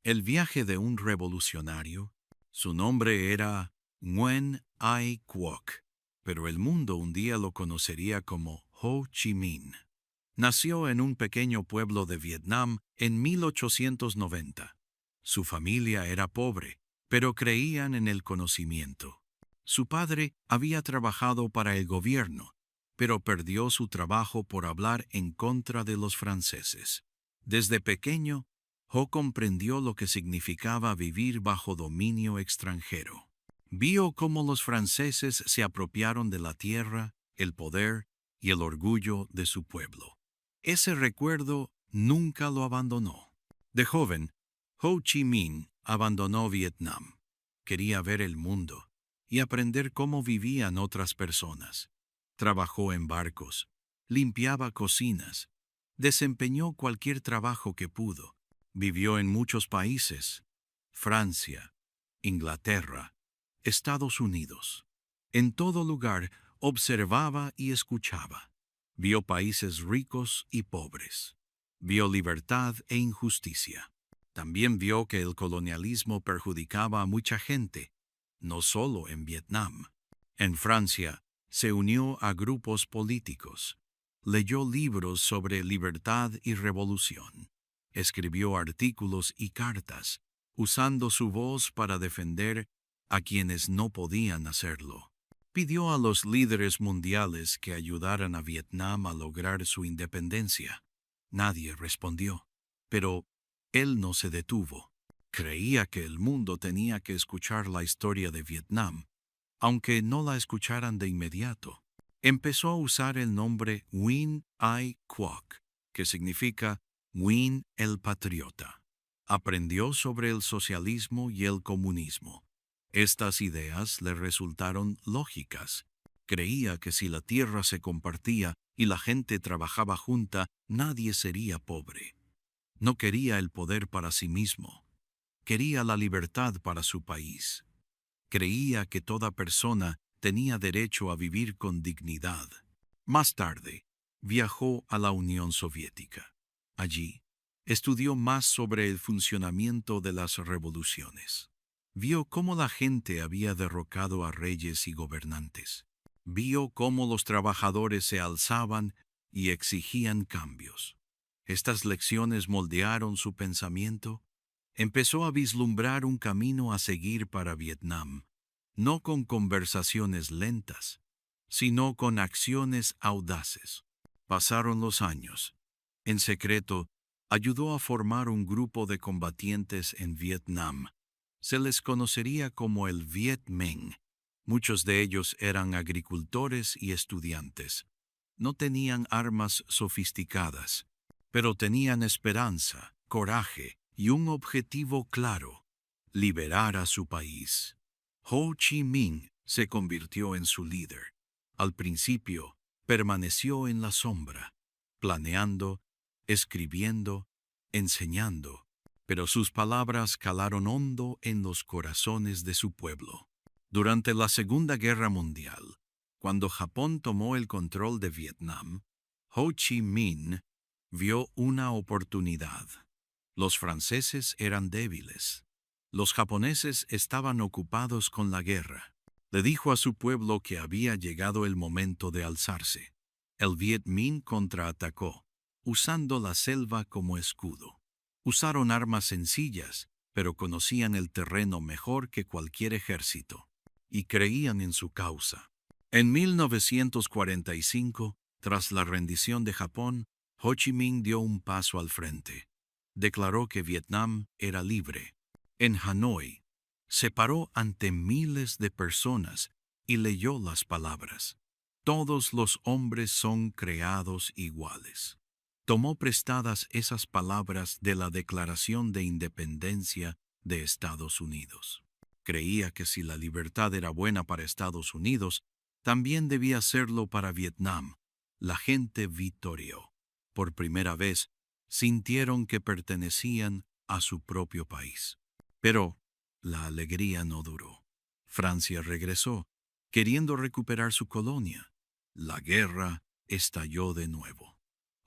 El viaje de un revolucionario. Su nombre era Nguyen Ai Quoc, pero el mundo un día lo conocería como Ho Chi Minh. Nació en un pequeño pueblo de Vietnam en 1890. Su familia era pobre, pero creían en el conocimiento. Su padre había trabajado para el gobierno, pero perdió su trabajo por hablar en contra de los franceses. Desde pequeño, Ho comprendió lo que significaba vivir bajo dominio extranjero. Vio cómo los franceses se apropiaron de la tierra, el poder y el orgullo de su pueblo. Ese recuerdo nunca lo abandonó. De joven, Ho Chi Minh abandonó Vietnam. Quería ver el mundo y aprender cómo vivían otras personas. Trabajó en barcos, limpiaba cocinas, desempeñó cualquier trabajo que pudo. Vivió en muchos países: Francia, Inglaterra, Estados Unidos. En todo lugar observaba y escuchaba. Vio países ricos y pobres. Vio libertad e injusticia. También vio que el colonialismo perjudicaba a mucha gente, no solo en Vietnam. En Francia, se unió a grupos políticos. Leyó libros sobre libertad y revolución. Escribió artículos y cartas, usando su voz para defender a quienes no podían hacerlo. Pidió a los líderes mundiales que ayudaran a Vietnam a lograr su independencia. Nadie respondió, pero él no se detuvo. Creía que el mundo tenía que escuchar la historia de Vietnam, aunque no la escucharan de inmediato. Empezó a usar el nombre Nguyen Ai Quoc, que significa Nguyen el Patriota. Aprendió sobre el socialismo y el comunismo. Estas ideas le resultaron lógicas. Creía que si la tierra se compartía y la gente trabajaba junta, nadie sería pobre. No quería el poder para sí mismo. Quería la libertad para su país. Creía que toda persona tenía derecho a vivir con dignidad. Más tarde, viajó a la Unión Soviética. Allí, estudió más sobre el funcionamiento de las revoluciones. Vio cómo la gente había derrocado a reyes y gobernantes. Vio cómo los trabajadores se alzaban y exigían cambios. Estas lecciones moldearon su pensamiento. Empezó a vislumbrar un camino a seguir para Vietnam, no con conversaciones lentas, sino con acciones audaces. Pasaron los años. En secreto, ayudó a formar un grupo de combatientes en Vietnam. Se les conocería como el Viet Minh. Muchos de ellos eran agricultores y estudiantes. No tenían armas sofisticadas, pero tenían esperanza, coraje y un objetivo claro: liberar a su país. Ho Chi Minh se convirtió en su líder. Al principio, permaneció en la sombra, planeando, escribiendo, enseñando, pero sus palabras calaron hondo en los corazones de su pueblo. Durante la Segunda Guerra Mundial, cuando Japón tomó el control de Vietnam, Ho Chi Minh vio una oportunidad. Los franceses eran débiles. Los japoneses estaban ocupados con la guerra. Le dijo a su pueblo que había llegado el momento de alzarse. El Viet Minh contraatacó, usando la selva como escudo. Usaron armas sencillas, pero conocían el terreno mejor que cualquier ejército, y creían en su causa. En 1945, tras la rendición de Japón, Ho Chi Minh dio un paso al frente. Declaró que Vietnam era libre. En Hanoi, se paró ante miles de personas y leyó las palabras: todos los hombres son creados iguales. Tomó prestadas esas palabras de la Declaración de Independencia de Estados Unidos. Creía que si la libertad era buena para Estados Unidos, también debía serlo para Vietnam. La gente victorió. Por primera vez, sintieron que pertenecían a su propio país. Pero la alegría no duró. Francia regresó, queriendo recuperar su colonia. La guerra estalló de nuevo.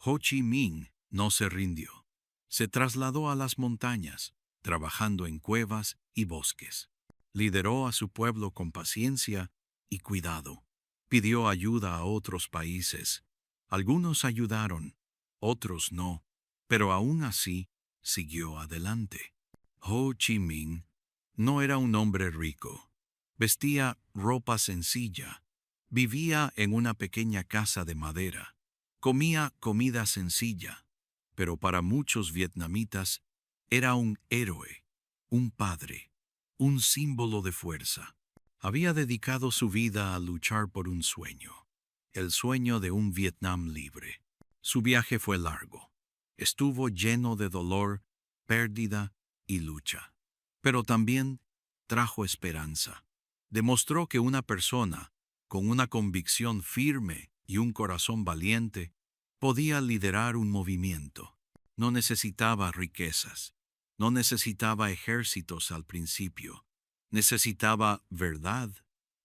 Ho Chi Minh no se rindió. Se trasladó a las montañas, trabajando en cuevas y bosques. Lideró a su pueblo con paciencia y cuidado. Pidió ayuda a otros países. Algunos ayudaron, otros no, pero aún así siguió adelante. Ho Chi Minh no era un hombre rico. Vestía ropa sencilla. Vivía en una pequeña casa de madera. Comía comida sencilla, pero para muchos vietnamitas era un héroe, un padre, un símbolo de fuerza. Había dedicado su vida a luchar por un sueño, el sueño de un Vietnam libre. Su viaje fue largo. Estuvo lleno de dolor, pérdida y lucha. Pero también trajo esperanza. Demostró que una persona, con una convicción firme y un corazón valiente, podía liderar un movimiento. No necesitaba riquezas, no necesitaba ejércitos al principio. Necesitaba verdad,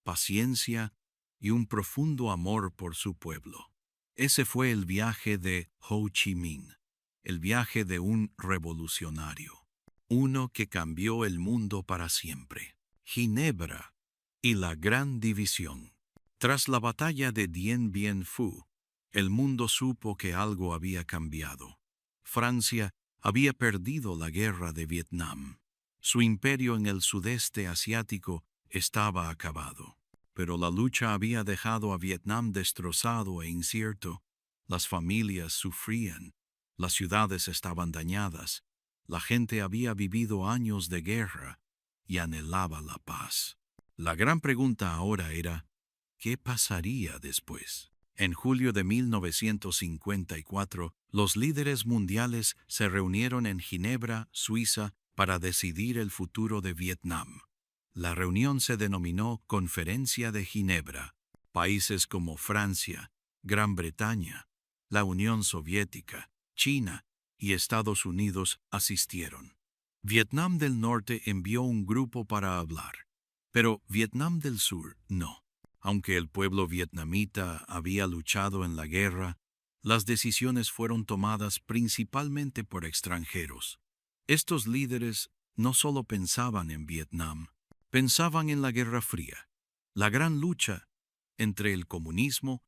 paciencia y un profundo amor por su pueblo. Ese fue el viaje de Ho Chi Minh, el viaje de un revolucionario, uno que cambió el mundo para siempre. Ginebra y la Gran División. Tras la batalla de Dien Bien Phu, el mundo supo que algo había cambiado. Francia había perdido la guerra de Vietnam. Su imperio en el sudeste asiático estaba acabado. Pero la lucha había dejado a Vietnam destrozado e incierto. Las familias sufrían, las ciudades estaban dañadas, la gente había vivido años de guerra y anhelaba la paz. La gran pregunta ahora era, ¿qué pasaría después? En julio de 1954, los líderes mundiales se reunieron en Ginebra, Suiza, para decidir el futuro de Vietnam. La reunión se denominó Conferencia de Ginebra. Países como Francia, Gran Bretaña, la Unión Soviética, China y Estados Unidos asistieron. Vietnam del Norte envió un grupo para hablar, pero Vietnam del Sur no. Aunque el pueblo vietnamita había luchado en la guerra, las decisiones fueron tomadas principalmente por extranjeros. Estos líderes no solo pensaban en Vietnam, pensaban en la Guerra Fría, la gran lucha entre el comunismo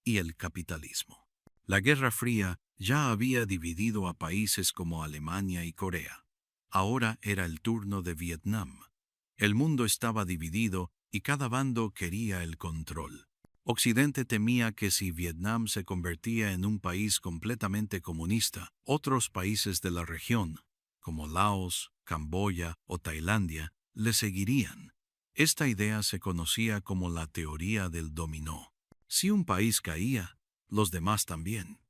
y el capitalismo. La Guerra Fría ya había dividido a países como Alemania y Corea. Ahora era el turno de Vietnam. El mundo estaba dividido y cada bando quería el control. Occidente temía que si Vietnam se convertía en un país completamente comunista, otros países de la región, como Laos, Camboya o Tailandia, le seguirían. Esta idea se conocía como la teoría del dominó. Si un país caía, los demás también.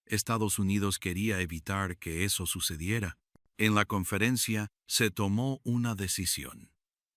Estados Unidos quería evitar que eso sucediera. En la conferencia se tomó una decisión.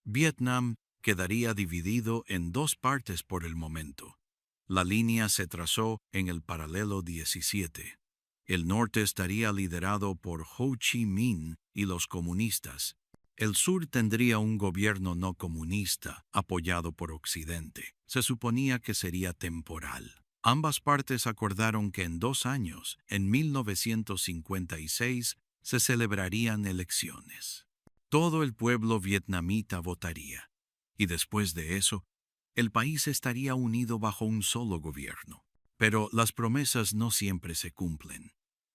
Vietnam quedaría dividido en dos partes por el momento. La línea se trazó en el paralelo 17. El norte estaría liderado por Ho Chi Minh y los comunistas. El sur tendría un gobierno no comunista, apoyado por Occidente. Se suponía que sería temporal. Ambas partes acordaron que en 2 años, en 1956, se celebrarían elecciones. Todo el pueblo vietnamita votaría, y después de eso, el país estaría unido bajo un solo gobierno. Pero las promesas no siempre se cumplen.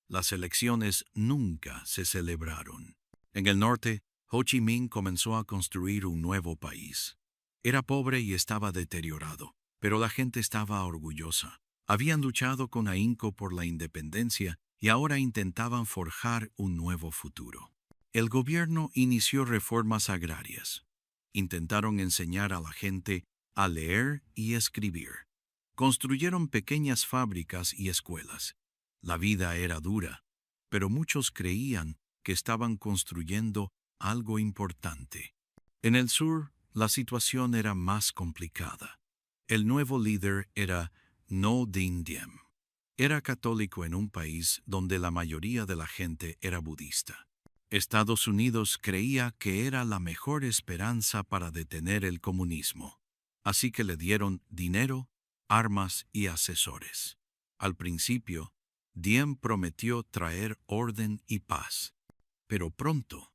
Las elecciones nunca se celebraron. En el norte, Ho Chi Minh comenzó a construir un nuevo país. Era pobre y estaba deteriorado, pero la gente estaba orgullosa. Habían luchado con ahínco por la independencia y ahora intentaban forjar un nuevo futuro. El gobierno inició reformas agrarias. Intentaron enseñar a la gente a leer y escribir. Construyeron pequeñas fábricas y escuelas. La vida era dura, pero muchos creían que estaban construyendo algo importante. En el sur, la situación era más complicada. El nuevo líder era Ngo Dinh Diem. Era católico en un país donde la mayoría de la gente era budista. Estados Unidos creía que era la mejor esperanza para detener el comunismo, así que le dieron dinero, armas y asesores. Al principio, Diem prometió traer orden y paz, pero pronto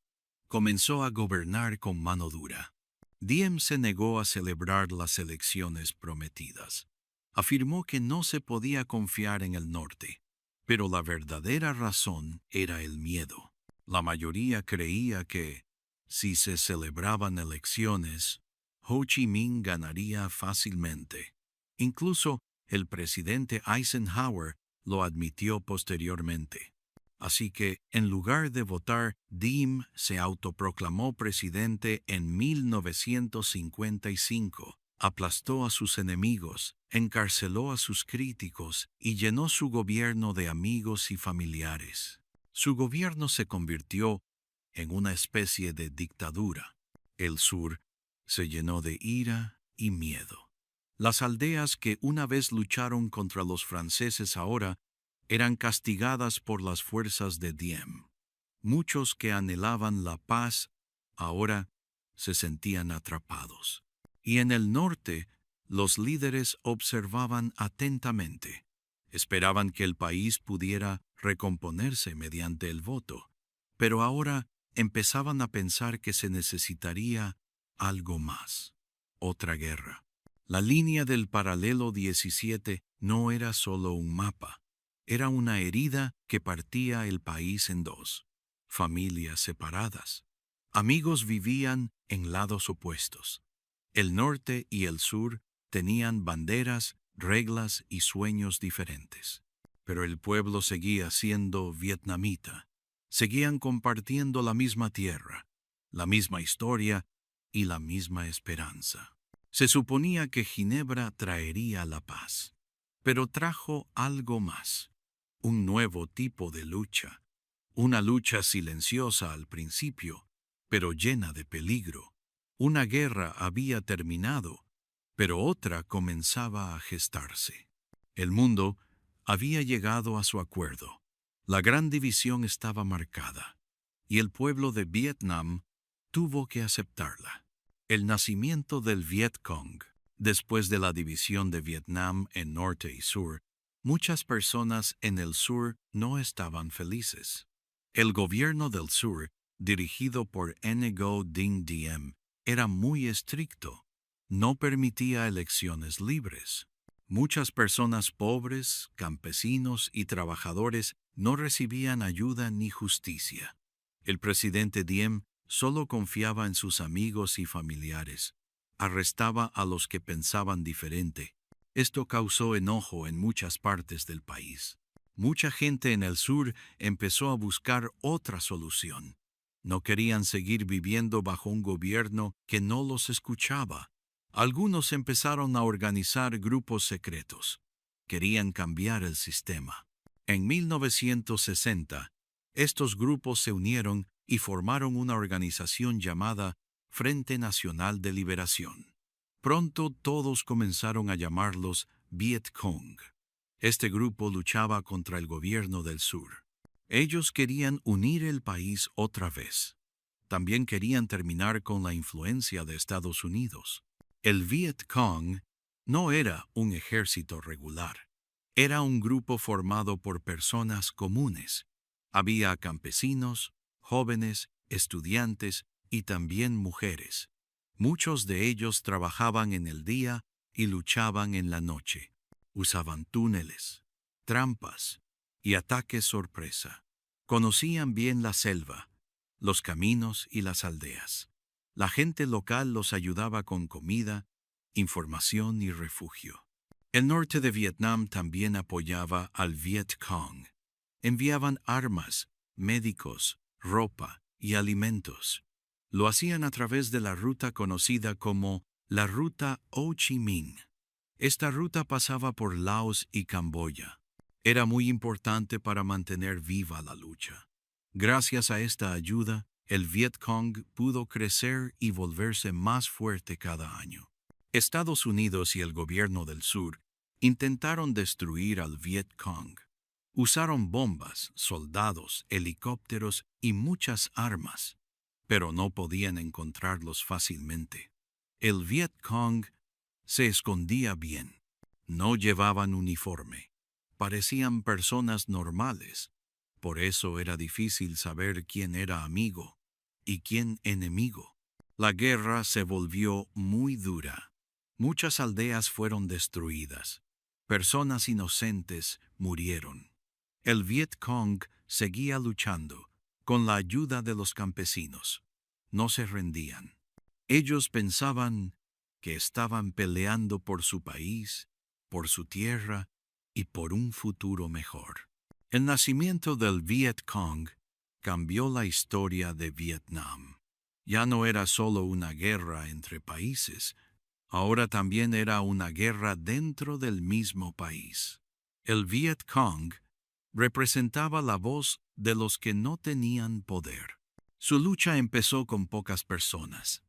comenzó a gobernar con mano dura. Diem se negó a celebrar las elecciones prometidas. Afirmó que no se podía confiar en el norte, pero la verdadera razón era el miedo. La mayoría creía que, si se celebraban elecciones, Ho Chi Minh ganaría fácilmente. Incluso el presidente Eisenhower lo admitió posteriormente. Así que, en lugar de votar, Diem se autoproclamó presidente en 1955, aplastó a sus enemigos, encarceló a sus críticos y llenó su gobierno de amigos y familiares. Su gobierno se convirtió en una especie de dictadura. El sur se llenó de ira y miedo. Las aldeas que una vez lucharon contra los franceses ahora eran castigadas por las fuerzas de Diem. Muchos que anhelaban la paz ahora se sentían atrapados. Y en el norte, los líderes observaban atentamente. Esperaban que el país pudiera recomponerse mediante el voto, pero ahora empezaban a pensar que se necesitaría algo más, otra guerra. La línea del paralelo 17 no era solo un mapa. Era una herida que partía el país en dos. Familias separadas. Amigos vivían en lados opuestos. El norte y el sur tenían banderas, reglas y sueños diferentes. Pero el pueblo seguía siendo vietnamita. Seguían compartiendo la misma tierra, la misma historia y la misma esperanza. Se suponía que Ginebra traería la paz, pero trajo algo más. Un nuevo tipo de lucha, una lucha silenciosa al principio, pero llena de peligro. Una guerra había terminado, pero otra comenzaba a gestarse. El mundo había llegado a su acuerdo. La gran división estaba marcada, y el pueblo de Vietnam tuvo que aceptarla. El nacimiento del Viet Cong, después de la división de Vietnam en norte y sur, muchas personas en el sur no estaban felices. El gobierno del sur, dirigido por Ngo Dinh Diem, era muy estricto. No permitía elecciones libres. Muchas personas pobres, campesinos y trabajadores no recibían ayuda ni justicia. El presidente Diem solo confiaba en sus amigos y familiares. Arrestaba a los que pensaban diferente. Esto causó enojo en muchas partes del país. Mucha gente en el sur empezó a buscar otra solución. No querían seguir viviendo bajo un gobierno que no los escuchaba. Algunos empezaron a organizar grupos secretos. Querían cambiar el sistema. En 1960, estos grupos se unieron y formaron una organización llamada Frente Nacional de Liberación. Pronto todos comenzaron a llamarlos Viet Cong. Este grupo luchaba contra el gobierno del sur. Ellos querían unir el país otra vez. También querían terminar con la influencia de Estados Unidos. El Viet Cong no era un ejército regular. Era un grupo formado por personas comunes. Había campesinos, jóvenes, estudiantes y también mujeres. Muchos de ellos trabajaban en el día y luchaban en la noche. Usaban túneles, trampas y ataques sorpresa. Conocían bien la selva, los caminos y las aldeas. La gente local los ayudaba con comida, información y refugio. El norte de Vietnam también apoyaba al Viet Cong. Enviaban armas, médicos, ropa y alimentos. Lo hacían a través de la ruta conocida como la Ruta Ho Chi Minh. Esta ruta pasaba por Laos y Camboya. Era muy importante para mantener viva la lucha. Gracias a esta ayuda, el Viet Cong pudo crecer y volverse más fuerte cada año. Estados Unidos y el gobierno del sur intentaron destruir al Viet Cong. Usaron bombas, soldados, helicópteros y muchas armas, pero no podían encontrarlos fácilmente. El Viet Cong se escondía bien. No llevaban uniforme. Parecían personas normales. Por eso era difícil saber quién era amigo y quién enemigo. La guerra se volvió muy dura. Muchas aldeas fueron destruidas. Personas inocentes murieron. El Viet Cong seguía luchando, con la ayuda de los campesinos. No se rendían. Ellos pensaban que estaban peleando por su país, por su tierra y por un futuro mejor. El nacimiento del Viet Cong cambió la historia de Vietnam. Ya no era solo una guerra entre países, ahora también era una guerra dentro del mismo país. El Viet Cong representaba la voz de los que no tenían poder. Su lucha empezó con pocas personas,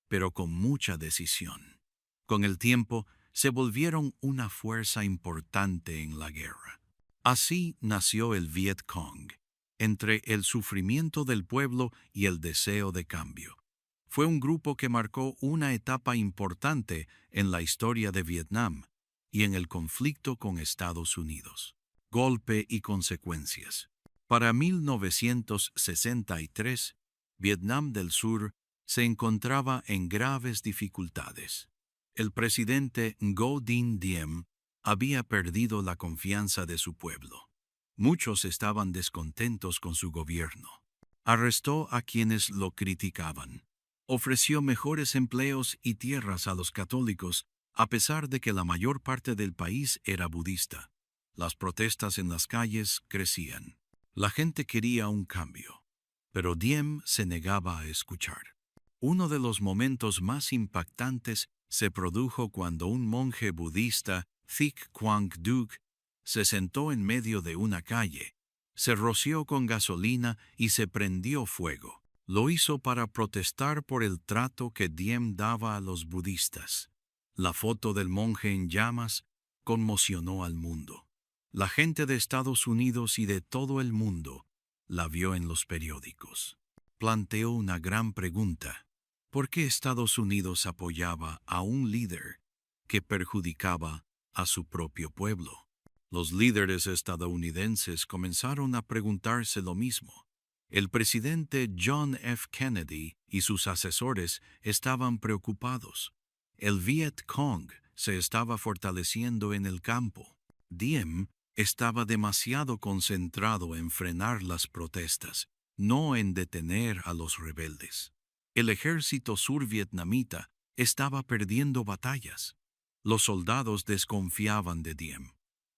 pero con mucha decisión. Con el tiempo, se volvieron una fuerza importante en la guerra. Así nació el Viet Cong, entre el sufrimiento del pueblo y el deseo de cambio. Fue un grupo que marcó una etapa importante en la historia de Vietnam y en el conflicto con Estados Unidos. Golpe y consecuencias. Para 1963, Vietnam del Sur se encontraba en graves dificultades. El presidente Ngo Dinh Diem había perdido la confianza de su pueblo. Muchos estaban descontentos con su gobierno. Arrestó a quienes lo criticaban. Ofreció mejores empleos y tierras a los católicos, a pesar de que la mayor parte del país era budista. Las protestas en las calles crecían. La gente quería un cambio, pero Diem se negaba a escuchar. Uno de los momentos más impactantes se produjo cuando un monje budista, Thich Quang Duc, se sentó en medio de una calle, se roció con gasolina y se prendió fuego. Lo hizo para protestar por el trato que Diem daba a los budistas. La foto del monje en llamas conmocionó al mundo. La gente de Estados Unidos y de todo el mundo la vio en los periódicos. Planteó una gran pregunta. ¿Por qué Estados Unidos apoyaba a un líder que perjudicaba a su propio pueblo? Los líderes estadounidenses comenzaron a preguntarse lo mismo. El presidente John F. Kennedy y sus asesores estaban preocupados. El Viet Cong se estaba fortaleciendo en el campo. Diem estaba demasiado concentrado en frenar las protestas, no en detener a los rebeldes. El ejército survietnamita estaba perdiendo batallas. Los soldados desconfiaban de Diem.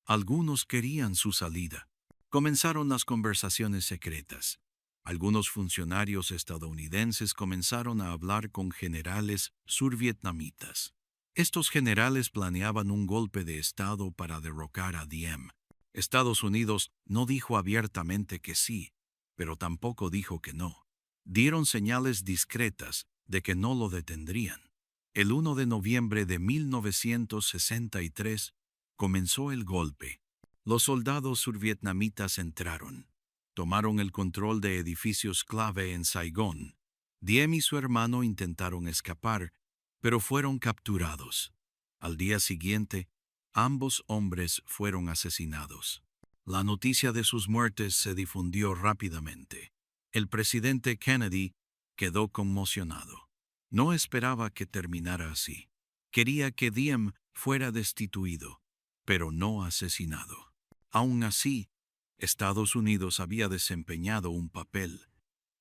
Algunos querían su salida. Comenzaron las conversaciones secretas. Algunos funcionarios estadounidenses comenzaron a hablar con generales survietnamitas. Estos generales planeaban un golpe de Estado para derrocar a Diem. Estados Unidos no dijo abiertamente que sí, pero tampoco dijo que no. Dieron señales discretas de que no lo detendrían. El 1 de noviembre de 1963 comenzó el golpe. Los soldados survietnamitas entraron. Tomaron el control de edificios clave en Saigón. Diem y su hermano intentaron escapar, pero fueron capturados. Al día siguiente, ambos hombres fueron asesinados. La noticia de sus muertes se difundió rápidamente. El presidente Kennedy quedó conmocionado. No esperaba que terminara así. Quería que Diem fuera destituido, pero no asesinado. Aún así, Estados Unidos había desempeñado un papel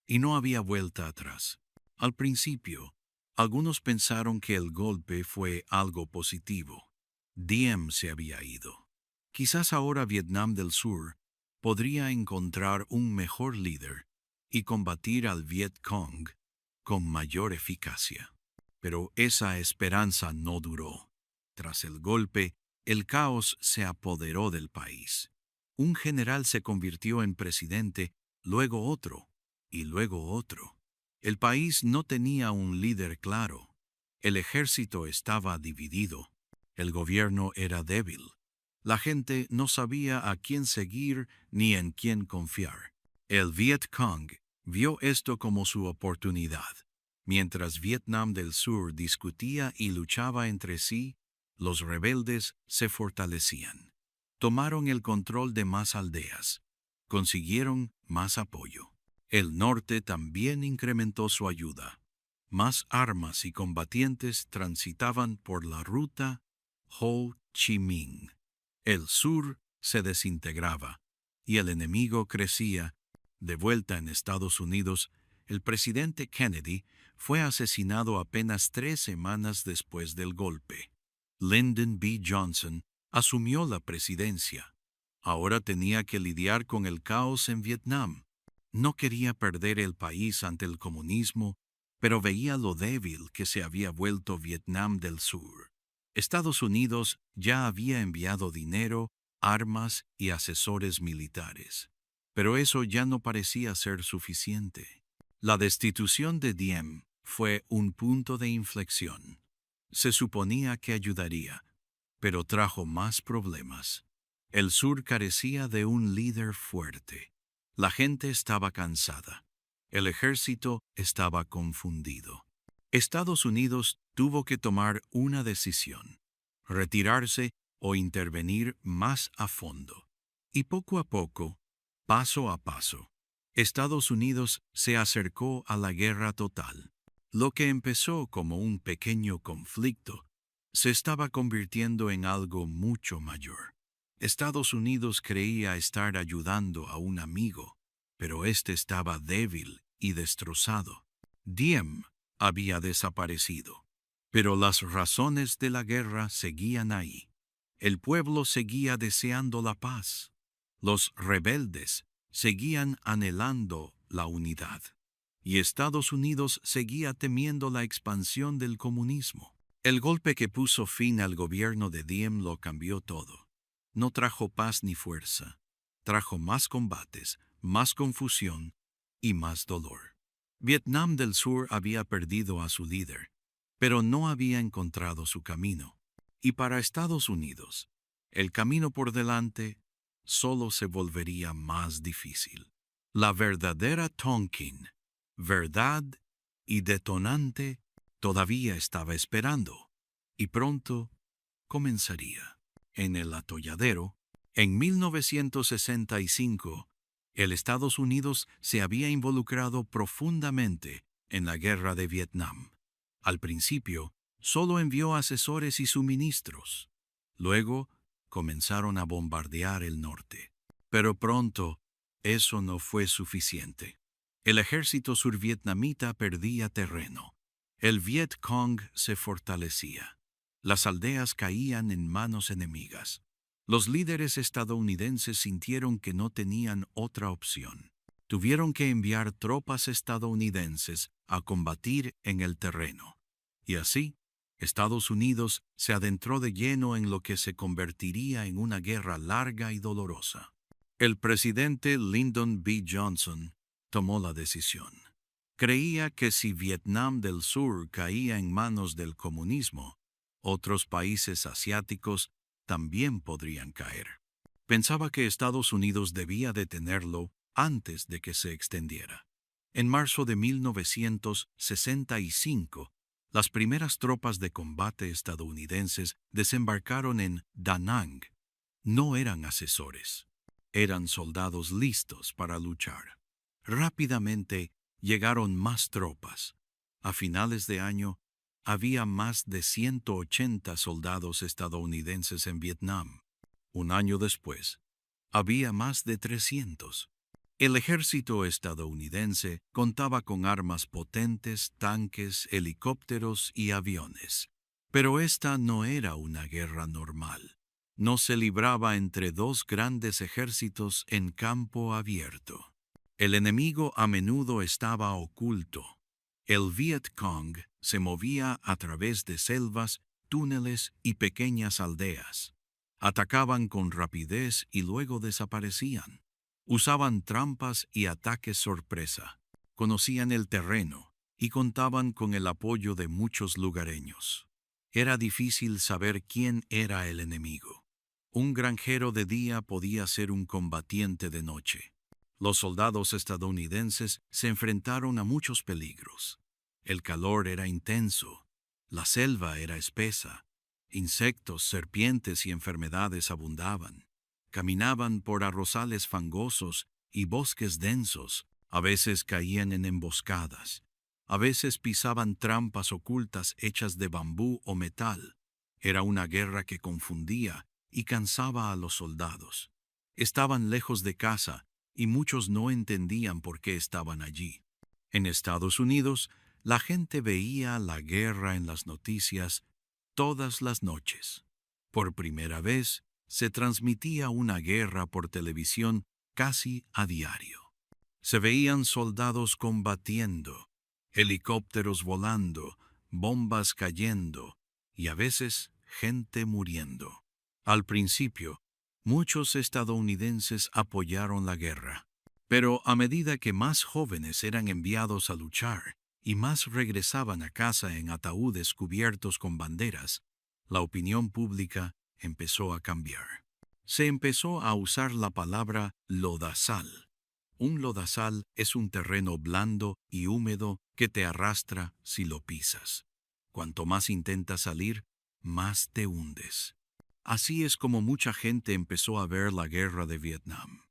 y no había vuelta atrás. Al principio, algunos pensaron que el golpe fue algo positivo. Diem se había ido. Quizás ahora Vietnam del Sur podría encontrar un mejor líder y combatir al Viet Cong con mayor eficacia. Pero esa esperanza no duró. Tras el golpe, el caos se apoderó del país. Un general se convirtió en presidente, luego otro, y luego otro. El país no tenía un líder claro. El ejército estaba dividido. El gobierno era débil. La gente no sabía a quién seguir ni en quién confiar. El Viet Cong vio esto como su oportunidad. Mientras Vietnam del Sur discutía y luchaba entre sí, los rebeldes se fortalecían. Tomaron el control de más aldeas. Consiguieron más apoyo. El norte también incrementó su ayuda. Más armas y combatientes transitaban por la ruta Ho Chi Minh. El sur se desintegraba y el enemigo crecía. De vuelta en Estados Unidos, el presidente Kennedy fue asesinado apenas 3 semanas después del golpe. Lyndon B. Johnson asumió la presidencia. Ahora tenía que lidiar con el caos en Vietnam. No quería perder el país ante el comunismo, pero veía lo débil que se había vuelto Vietnam del Sur. Estados Unidos ya había enviado dinero, armas y asesores militares, pero eso ya no parecía ser suficiente. La destitución de Diem fue un punto de inflexión. Se suponía que ayudaría, pero trajo más problemas. El sur carecía de un líder fuerte. La gente estaba cansada. El ejército estaba confundido. Estados Unidos tuvo que tomar una decisión: retirarse o intervenir más a fondo. Y poco a poco, paso a paso, Estados Unidos se acercó a la guerra total. Lo que empezó como un pequeño conflicto se estaba convirtiendo en algo mucho mayor. Estados Unidos creía estar ayudando a un amigo, pero éste estaba débil y destrozado. Diem había desaparecido, pero las razones de la guerra seguían ahí. El pueblo seguía deseando la paz. Los rebeldes seguían anhelando la unidad. Y Estados Unidos seguía temiendo la expansión del comunismo. El golpe que puso fin al gobierno de Diem lo cambió todo. No trajo paz ni fuerza. Trajo más combates, más confusión y más dolor. Vietnam del Sur había perdido a su líder, pero no había encontrado su camino. Y para Estados Unidos, el camino por delante solo se volvería más difícil. La verdadera Tonkin, verdad y detonante, todavía estaba esperando, y pronto comenzaría. En el atolladero, en 1965, el Estados Unidos se había involucrado profundamente en la guerra de Vietnam. Al principio, solo envió asesores y suministros. Luego, comenzaron a bombardear el norte. Pero pronto, eso no fue suficiente. El ejército survietnamita perdía terreno. El Viet Cong se fortalecía. Las aldeas caían en manos enemigas. Los líderes estadounidenses sintieron que no tenían otra opción. Tuvieron que enviar tropas estadounidenses a combatir en el terreno. Y así, Estados Unidos se adentró de lleno en lo que se convertiría en una guerra larga y dolorosa. El presidente Lyndon B. Johnson tomó la decisión. Creía que si Vietnam del Sur caía en manos del comunismo, otros países asiáticos también podrían caer. Pensaba que Estados Unidos debía detenerlo antes de que se extendiera. En marzo de 1965, las primeras tropas de combate estadounidenses desembarcaron en Da Nang. No eran asesores, eran soldados listos para luchar. Rápidamente llegaron más tropas. A finales de año, había más de 180 soldados estadounidenses en Vietnam. Un año después, había más de 300. El ejército estadounidense contaba con armas potentes, tanques, helicópteros y aviones. Pero esta no era una guerra normal. No se libraba entre dos grandes ejércitos en campo abierto. El enemigo a menudo estaba oculto. El Viet Cong se movía a través de selvas, túneles y pequeñas aldeas. Atacaban con rapidez y luego desaparecían. Usaban trampas y ataques sorpresa. Conocían el terreno y contaban con el apoyo de muchos lugareños. Era difícil saber quién era el enemigo. Un granjero de día podía ser un combatiente de noche. Los soldados estadounidenses se enfrentaron a muchos peligros. El calor era intenso, la selva era espesa, insectos, serpientes y enfermedades abundaban. Caminaban por arrozales fangosos y bosques densos, A veces caían en emboscadas. A veces pisaban trampas ocultas hechas de bambú o metal. Era una guerra que confundía y cansaba a los soldados. Estaban lejos de casa y muchos no entendían por qué estaban allí. En Estados Unidos, la gente veía la guerra en las noticias todas las noches. Por primera vez, se transmitía una guerra por televisión casi a diario. Se veían soldados combatiendo, helicópteros volando, bombas cayendo y a veces gente muriendo. Al principio, muchos estadounidenses apoyaron la guerra, pero a medida que más jóvenes eran enviados a luchar y más regresaban a casa en ataúdes cubiertos con banderas, la opinión pública empezó a cambiar. Se empezó a usar la palabra lodazal. Un lodazal es un terreno blando y húmedo que te arrastra si lo pisas. Cuanto más intentas salir, más te hundes. Así es como mucha gente empezó a ver la guerra de Vietnam.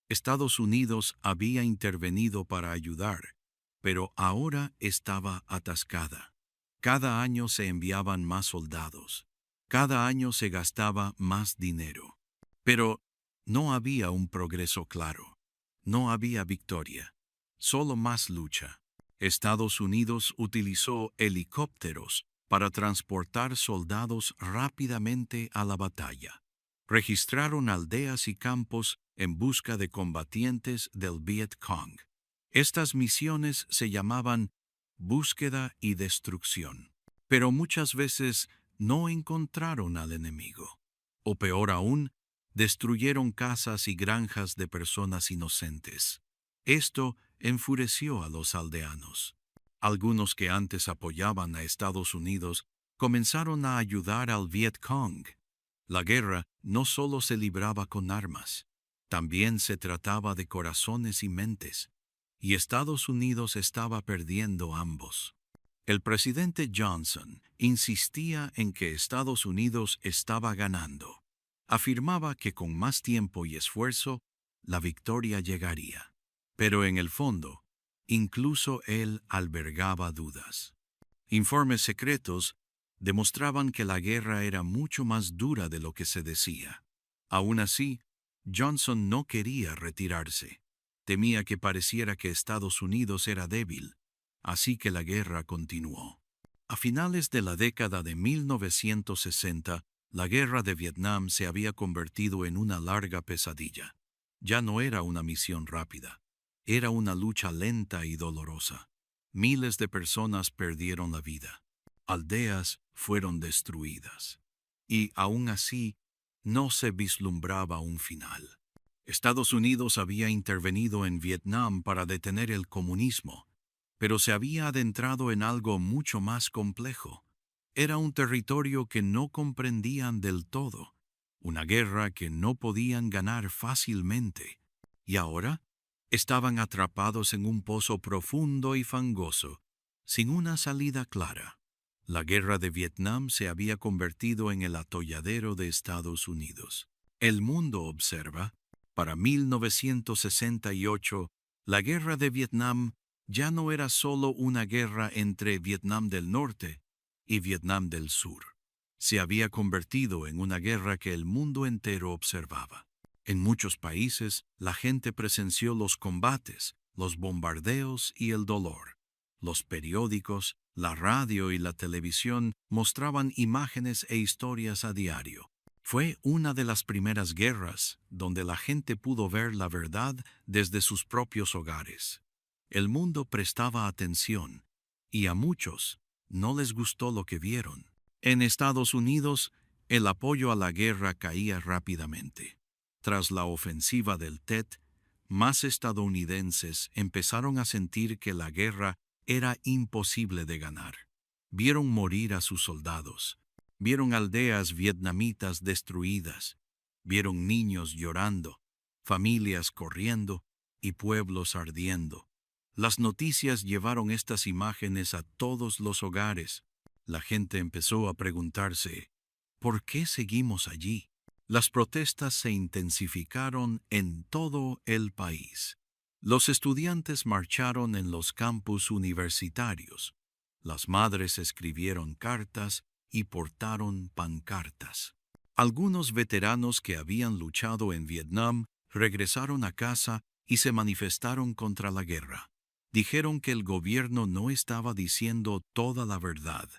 Estados Unidos había intervenido para ayudar, pero ahora estaba atascada. Cada año se enviaban más soldados. Cada año se gastaba más dinero. Pero no había un progreso claro. No había victoria, solo más lucha. Estados Unidos utilizó helicópteros para transportar soldados rápidamente a la batalla. Registraron aldeas y campos en busca de combatientes del Viet Cong. Estas misiones se llamaban búsqueda y destrucción, pero muchas veces no encontraron al enemigo. O peor aún, destruyeron casas y granjas de personas inocentes. Esto enfureció a los aldeanos. Algunos que antes apoyaban a Estados Unidos comenzaron a ayudar al Viet Cong. La guerra no solo se libraba con armas, también se trataba de corazones y mentes, y Estados Unidos estaba perdiendo ambos. El presidente Johnson insistía en que Estados Unidos estaba ganando. Afirmaba que con más tiempo y esfuerzo, la victoria llegaría. Pero en el fondo, incluso él albergaba dudas. Informes secretos demostraban que la guerra era mucho más dura de lo que se decía. Aún así, Johnson no quería retirarse. Temía que pareciera que Estados Unidos era débil, así que la guerra continuó. A finales de la década de 1960, la guerra de Vietnam se había convertido en una larga pesadilla. Ya no era una misión rápida, era una lucha lenta y dolorosa. Miles de personas perdieron la vida. Aldeas fueron destruidas. Y aún así, no se vislumbraba un final. Estados Unidos había intervenido en Vietnam para detener el comunismo, pero se había adentrado en algo mucho más complejo. Era un territorio que no comprendían del todo, una guerra que no podían ganar fácilmente, y ahora estaban atrapados en un pozo profundo y fangoso, sin una salida clara. La guerra de Vietnam se había convertido en el atolladero de Estados Unidos. El mundo observa. Para 1968, la guerra de Vietnam ya no era solo una guerra entre Vietnam del Norte y Vietnam del Sur. Se había convertido en una guerra que el mundo entero observaba. En muchos países, la gente presenció los combates, los bombardeos y el dolor. Los periódicos, la radio y la televisión mostraban imágenes e historias a diario. Fue una de las primeras guerras donde la gente pudo ver la verdad desde sus propios hogares. El mundo prestaba atención y a muchos no les gustó lo que vieron. En Estados Unidos, el apoyo a la guerra caía rápidamente. Tras la ofensiva del Tet, más estadounidenses empezaron a sentir que la guerra era imposible de ganar. Vieron morir a sus soldados. Vieron aldeas vietnamitas destruidas, vieron niños llorando, familias corriendo y pueblos ardiendo. Las noticias llevaron estas imágenes a todos los hogares. La gente empezó a preguntarse, ¿por qué seguimos allí? Las protestas se intensificaron en todo el país. Los estudiantes marcharon en los campus universitarios. Las madres escribieron cartas y portaron pancartas. Algunos veteranos que habían luchado en Vietnam regresaron a casa y se manifestaron contra la guerra. Dijeron que el gobierno no estaba diciendo toda la verdad.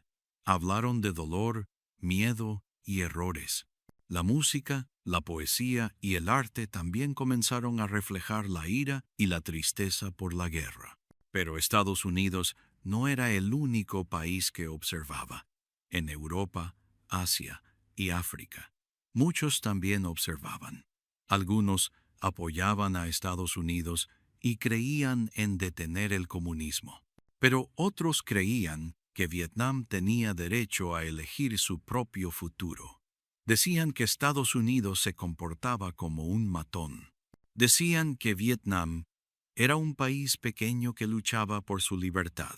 Hablaron de dolor, miedo y errores. La música, la poesía y el arte también comenzaron a reflejar la ira y la tristeza por la guerra. Pero Estados Unidos no era el único país que observaba. En Europa, Asia y África, muchos también observaban. Algunos apoyaban a Estados Unidos y creían en detener el comunismo. Pero otros creían que Vietnam tenía derecho a elegir su propio futuro. Decían que Estados Unidos se comportaba como un matón. Decían que Vietnam era un país pequeño que luchaba por su libertad,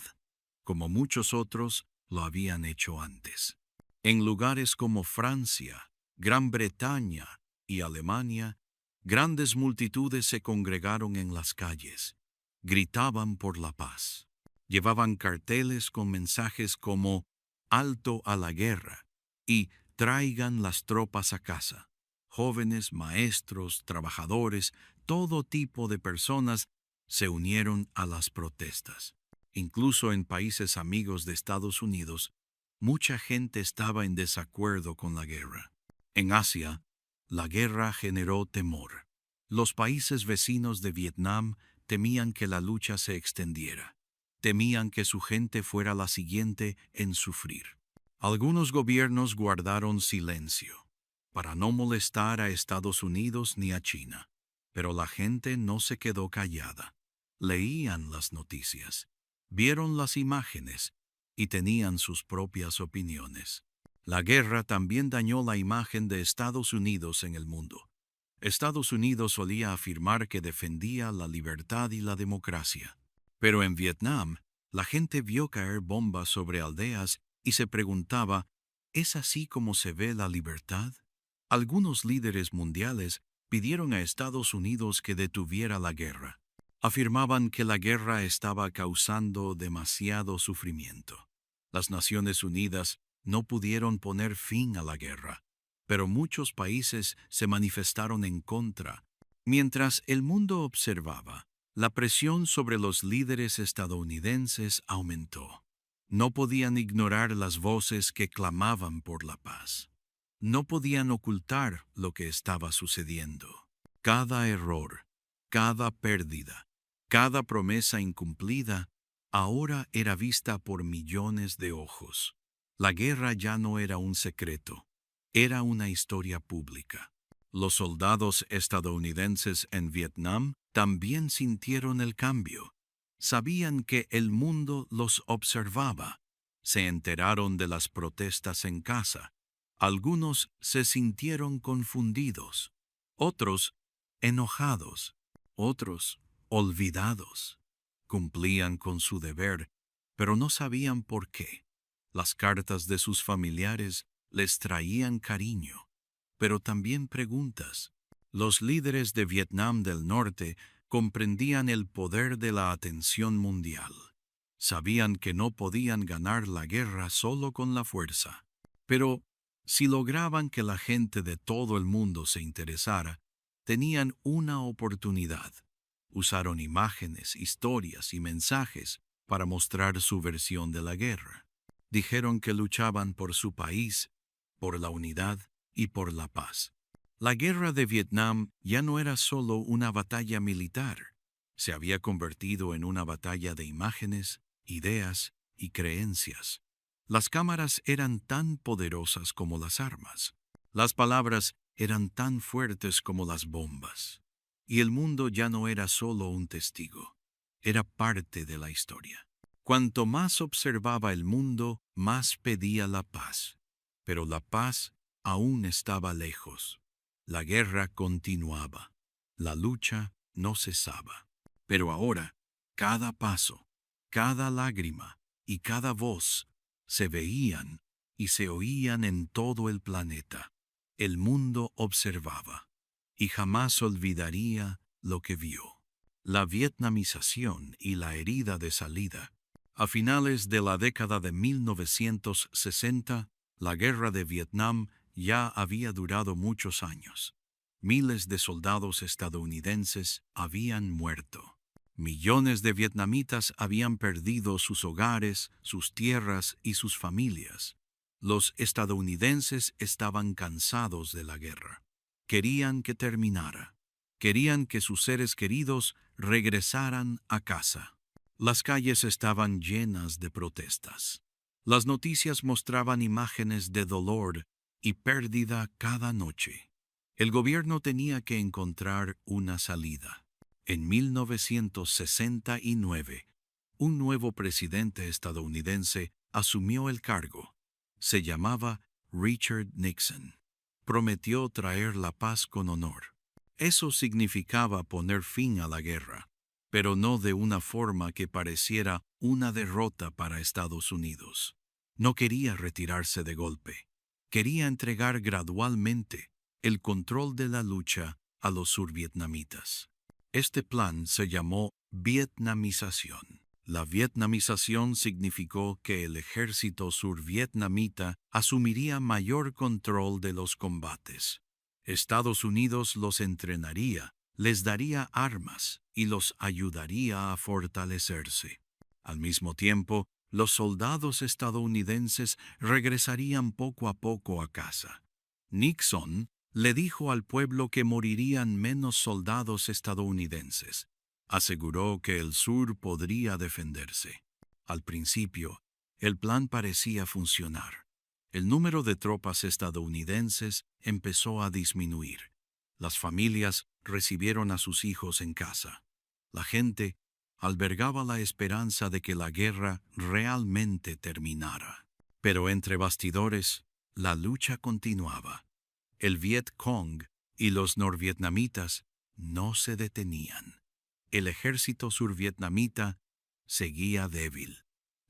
como muchos otros lo habían hecho antes. En lugares como Francia, Gran Bretaña y Alemania, grandes multitudes se congregaron en las calles, gritaban por la paz. Llevaban carteles con mensajes como «Alto a la guerra» y «Traigan las tropas a casa». Jóvenes, maestros, trabajadores, todo tipo de personas se unieron a las protestas. Incluso en países amigos de Estados Unidos, mucha gente estaba en desacuerdo con la guerra. En Asia, la guerra generó temor. Los países vecinos de Vietnam temían que la lucha se extendiera. Temían que su gente fuera la siguiente en sufrir. Algunos gobiernos guardaron silencio, para no molestar a Estados Unidos ni a China. Pero la gente no se quedó callada. Leían las noticias, vieron las imágenes y tenían sus propias opiniones. La guerra también dañó la imagen de Estados Unidos en el mundo. Estados Unidos solía afirmar que defendía la libertad y la democracia. Pero en Vietnam, la gente vio caer bombas sobre aldeas y se preguntaba, ¿es así como se ve la libertad? Algunos líderes mundiales pidieron a Estados Unidos que detuviera la guerra. Afirmaban que la guerra estaba causando demasiado sufrimiento. Las Naciones Unidas no pudieron poner fin a la guerra, pero muchos países se manifestaron en contra. Mientras el mundo observaba, la presión sobre los líderes estadounidenses aumentó. No podían ignorar las voces que clamaban por la paz. No podían ocultar lo que estaba sucediendo. Cada error, cada pérdida, cada promesa incumplida, ahora era vista por millones de ojos. La guerra ya no era un secreto, era una historia pública. Los soldados estadounidenses en Vietnam también sintieron el cambio. Sabían que el mundo los observaba. Se enteraron de las protestas en casa. Algunos se sintieron confundidos, otros enojados, otros olvidados. Cumplían con su deber, pero no sabían por qué. Las cartas de sus familiares les traían cariño, pero también preguntas. Los líderes de Vietnam del Norte comprendían el poder de la atención mundial. Sabían que no podían ganar la guerra solo con la fuerza. Pero si lograban que la gente de todo el mundo se interesara, tenían una oportunidad. Usaron imágenes, historias y mensajes para mostrar su versión de la guerra. Dijeron que luchaban por su país, por la unidad y por la paz. La guerra de Vietnam ya no era solo una batalla militar. Se había convertido en una batalla de imágenes, ideas y creencias. Las cámaras eran tan poderosas como las armas. Las palabras eran tan fuertes como las bombas. Y el mundo ya no era solo un testigo, era parte de la historia. Cuanto más observaba el mundo, más pedía la paz. Pero la paz aún estaba lejos. La guerra continuaba. La lucha no cesaba. Pero ahora, cada paso, cada lágrima y cada voz se veían y se oían en todo el planeta. El mundo observaba y jamás olvidaría lo que vio. la vietnamización y la herida de salida. A finales de la década de 1960, la guerra de Vietnam ya había durado muchos años. Miles de soldados estadounidenses habían muerto. Millones de vietnamitas habían perdido sus hogares, sus tierras y sus familias. Los estadounidenses estaban cansados de la guerra. Querían que terminara. Querían que sus seres queridos regresaran a casa. Las calles estaban llenas de protestas. Las noticias mostraban imágenes de dolor y pérdida cada noche. El gobierno tenía que encontrar una salida. En 1969, un nuevo presidente estadounidense asumió el cargo. Se llamaba Richard Nixon. Prometió traer la paz con honor. Eso significaba poner fin a la guerra, pero no de una forma que pareciera una derrota para Estados Unidos. No quería retirarse de golpe. Quería entregar gradualmente el control de la lucha a los survietnamitas. Este plan se llamó vietnamización. La vietnamización significó que el ejército survietnamita asumiría mayor control de los combates. Estados Unidos los entrenaría, les daría armas y los ayudaría a fortalecerse. Al mismo tiempo, los soldados estadounidenses regresarían poco a poco a casa. Nixon le dijo al pueblo que morirían menos soldados estadounidenses. Aseguró que el sur podría defenderse. Al principio, el plan parecía funcionar. El número de tropas estadounidenses empezó a disminuir. Las familias recibieron a sus hijos en casa. La gente albergaba la esperanza de que la guerra realmente terminara. Pero entre bastidores, la lucha continuaba. El Viet Cong y los norvietnamitas no se detenían. El ejército survietnamita seguía débil.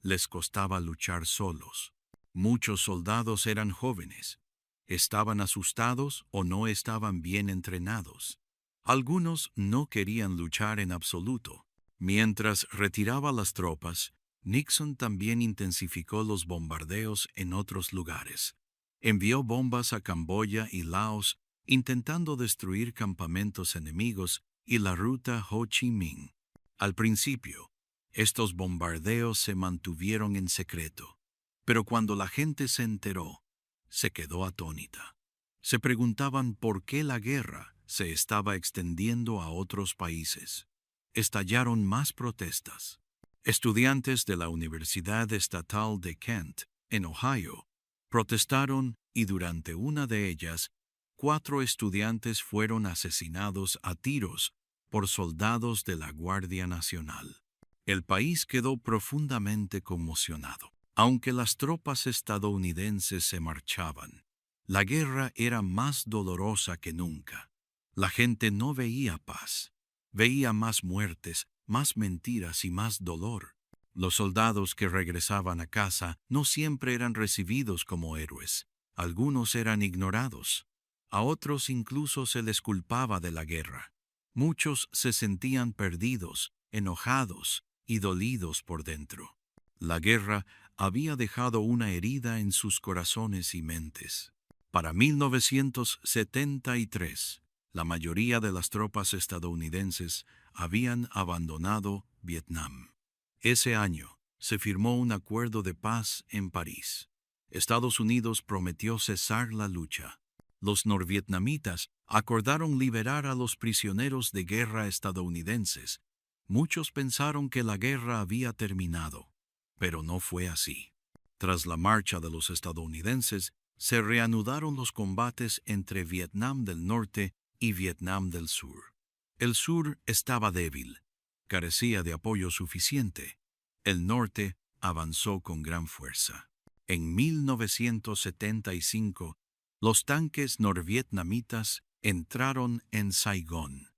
Les costaba luchar solos. Muchos soldados eran jóvenes. Estaban asustados o no estaban bien entrenados. Algunos no querían luchar en absoluto. Mientras retiraba las tropas, Nixon también intensificó los bombardeos en otros lugares. Envió bombas a Camboya y Laos, intentando destruir campamentos enemigos y la ruta Ho Chi Minh. Al principio, estos bombardeos se mantuvieron en secreto, pero cuando la gente se enteró, se quedó atónita. Se preguntaban por qué la guerra se estaba extendiendo a otros países. Estallaron más protestas. Estudiantes de la Universidad Estatal de Kent, en Ohio, protestaron y durante una de ellas, 4 estudiantes fueron asesinados a tiros por soldados de la Guardia Nacional. El país quedó profundamente conmocionado. Aunque las tropas estadounidenses se marchaban, la guerra era más dolorosa que nunca. La gente no veía paz. Veía más muertes, más mentiras y más dolor. Los soldados que regresaban a casa no siempre eran recibidos como héroes. Algunos eran ignorados. A otros incluso se les culpaba de la guerra. Muchos se sentían perdidos, enojados y dolidos por dentro. La guerra había dejado una herida en sus corazones y mentes. Para 1973, la mayoría de las tropas estadounidenses habían abandonado Vietnam. Ese año se firmó un acuerdo de paz en París. Estados Unidos prometió cesar la lucha. Los norvietnamitas acordaron liberar a los prisioneros de guerra estadounidenses. Muchos pensaron que la guerra había terminado, pero no fue así. Tras la marcha de los estadounidenses, se reanudaron los combates entre Vietnam del Norte y Vietnam del Sur. El sur estaba débil, carecía de apoyo suficiente. El norte avanzó con gran fuerza. En 1975, los tanques norvietnamitas entraron en Saigón.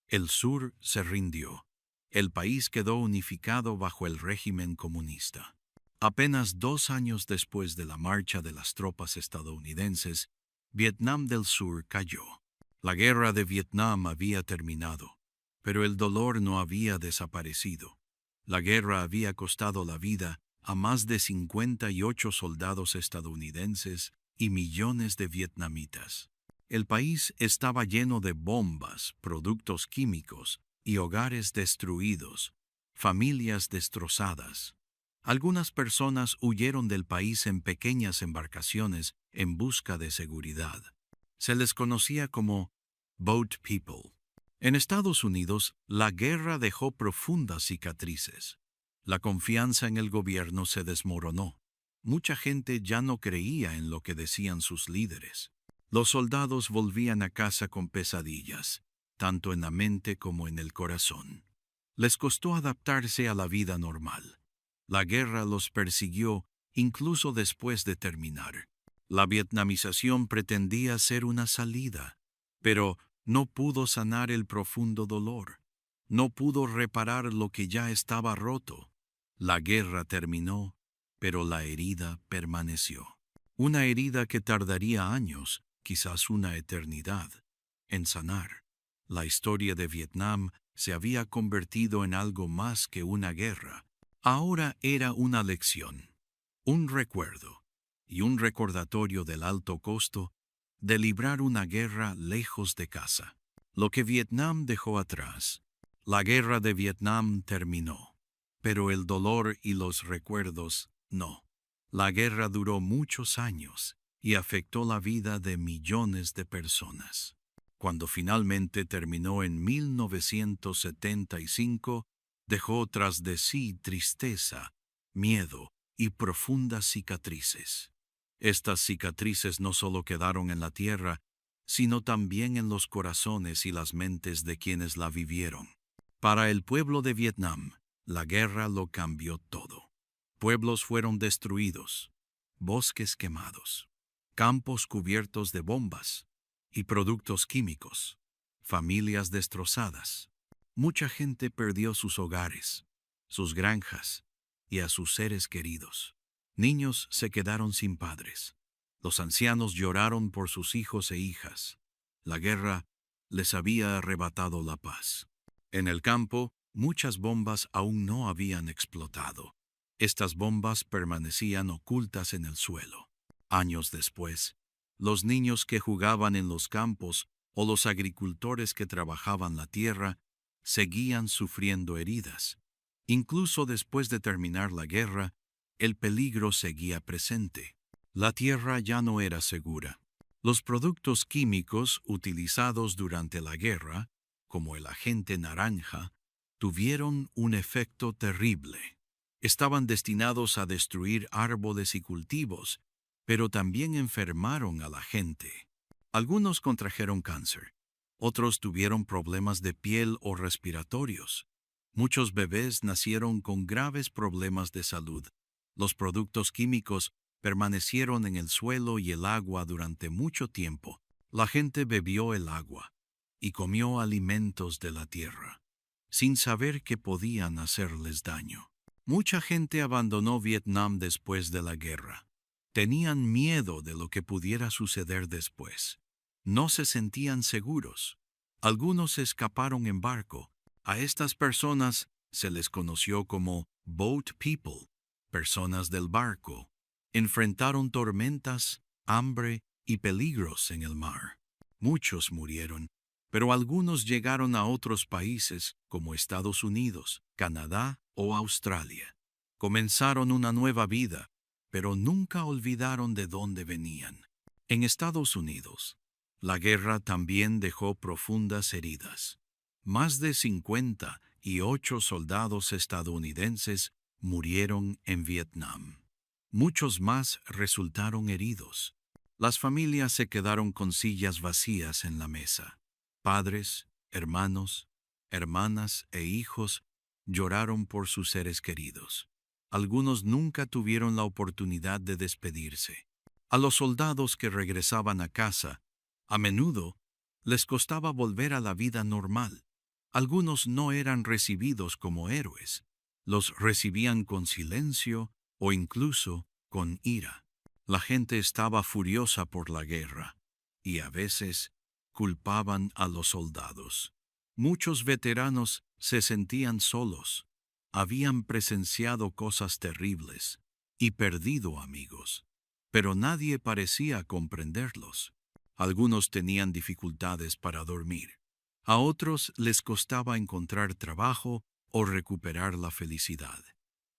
El sur se rindió. El país quedó unificado bajo el régimen comunista. Apenas 2 años después de la marcha de las tropas estadounidenses, Vietnam del Sur cayó. La guerra de Vietnam había terminado. Pero el dolor no había desaparecido. La guerra había costado la vida a más de 58 soldados estadounidenses y millones de vietnamitas. El país estaba lleno de bombas, productos químicos y hogares destruidos, familias destrozadas. Algunas personas huyeron del país en pequeñas embarcaciones en busca de seguridad. Se les conocía como Boat People. En Estados Unidos, la guerra dejó profundas cicatrices. La confianza en el gobierno se desmoronó. Mucha gente ya no creía en lo que decían sus líderes. Los soldados volvían a casa con pesadillas, tanto en la mente como en el corazón. Les costó adaptarse a la vida normal. La guerra los persiguió incluso después de terminar. La vietnamización pretendía ser una salida, pero no pudo sanar el profundo dolor. No pudo reparar lo que ya estaba roto. La guerra terminó, pero la herida permaneció. Una herida que tardaría años, quizás una eternidad, en sanar. La historia de Vietnam se había convertido en algo más que una guerra. Ahora era una lección, un recuerdo y un recordatorio del alto costo de librar una guerra lejos de casa. Lo que Vietnam dejó atrás. La guerra de Vietnam terminó, pero el dolor y los recuerdos no. La guerra duró muchos años y afectó la vida de millones de personas. Cuando finalmente terminó en 1975, dejó tras de sí tristeza, miedo y profundas cicatrices. Estas cicatrices no solo quedaron en la tierra, sino también en los corazones y las mentes de quienes la vivieron. Para el pueblo de Vietnam, la guerra lo cambió todo. Pueblos fueron destruidos, bosques quemados, campos cubiertos de bombas y productos químicos, familias destrozadas. Mucha gente perdió sus hogares, sus granjas y a sus seres queridos. Niños se quedaron sin padres. Los ancianos lloraron por sus hijos e hijas. La guerra les había arrebatado la paz. En el campo, muchas bombas aún no habían explotado. Estas bombas permanecían ocultas en el suelo. Años después, los niños que jugaban en los campos o los agricultores que trabajaban la tierra seguían sufriendo heridas. Incluso después de terminar la guerra, el peligro seguía presente. La tierra ya no era segura. Los productos químicos utilizados durante la guerra, como el agente naranja, tuvieron un efecto terrible. Estaban destinados a destruir árboles y cultivos, pero también enfermaron a la gente. Algunos contrajeron cáncer, otros tuvieron problemas de piel o respiratorios. Muchos bebés nacieron con graves problemas de salud. Los productos químicos permanecieron en el suelo y el agua durante mucho tiempo. La gente bebió el agua y comió alimentos de la tierra, sin saber que podían hacerles daño. Mucha gente abandonó Vietnam después de la guerra. Tenían miedo de lo que pudiera suceder después. No se sentían seguros. Algunos escaparon en barco. A estas personas se les conoció como Boat People, personas del barco. Enfrentaron tormentas, hambre y peligros en el mar. Muchos murieron, pero algunos llegaron a otros países como Estados Unidos, Canadá o Australia. Comenzaron una nueva vida, pero nunca olvidaron de dónde venían. En Estados Unidos, la guerra también dejó profundas heridas. Más de 58 soldados estadounidenses murieron en Vietnam. Muchos más resultaron heridos. Las familias se quedaron con sillas vacías en la mesa. Padres, hermanos, hermanas e hijos lloraron por sus seres queridos. Algunos nunca tuvieron la oportunidad de despedirse. A los soldados que regresaban a casa, a menudo les costaba volver a la vida normal. Algunos no eran recibidos como héroes. Los recibían con silencio o incluso con ira. La gente estaba furiosa por la guerra y a veces culpaban a los soldados. Muchos veteranos se sentían solos, habían presenciado cosas terribles y perdido amigos, pero nadie parecía comprenderlos. Algunos tenían dificultades para dormir. A otros les costaba encontrar trabajo o recuperar la felicidad.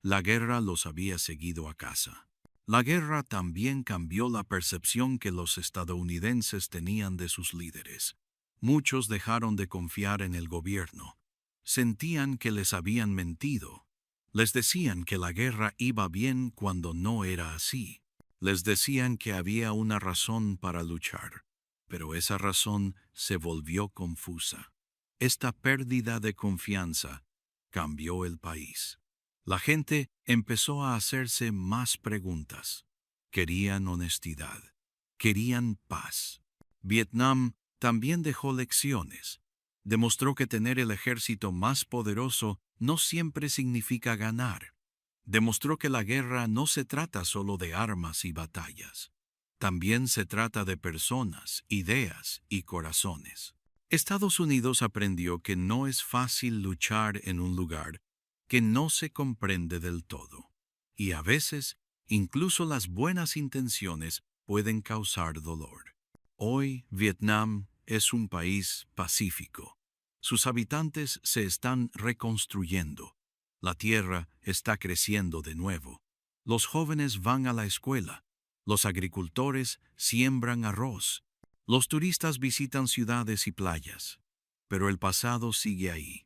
La guerra los había seguido a casa. La guerra también cambió la percepción que los estadounidenses tenían de sus líderes. Muchos dejaron de confiar en el gobierno. Sentían que les habían mentido. Les decían que la guerra iba bien cuando no era así. Les decían que había una razón para luchar, pero esa razón se volvió confusa. Esta pérdida de confianza cambió el país. La gente empezó a hacerse más preguntas. Querían honestidad. Querían paz. Vietnam también dejó lecciones. Demostró que tener el ejército más poderoso no siempre significa ganar. Demostró que la guerra no se trata solo de armas y batallas. También se trata de personas, ideas y corazones. Estados Unidos aprendió que no es fácil luchar en un lugar que no se comprende del todo. Y a veces, incluso las buenas intenciones pueden causar dolor. Hoy, Vietnam es un país pacífico. Sus habitantes se están reconstruyendo. La tierra está creciendo de nuevo. Los jóvenes van a la escuela. Los agricultores siembran arroz. Los turistas visitan ciudades y playas. Pero el pasado sigue ahí,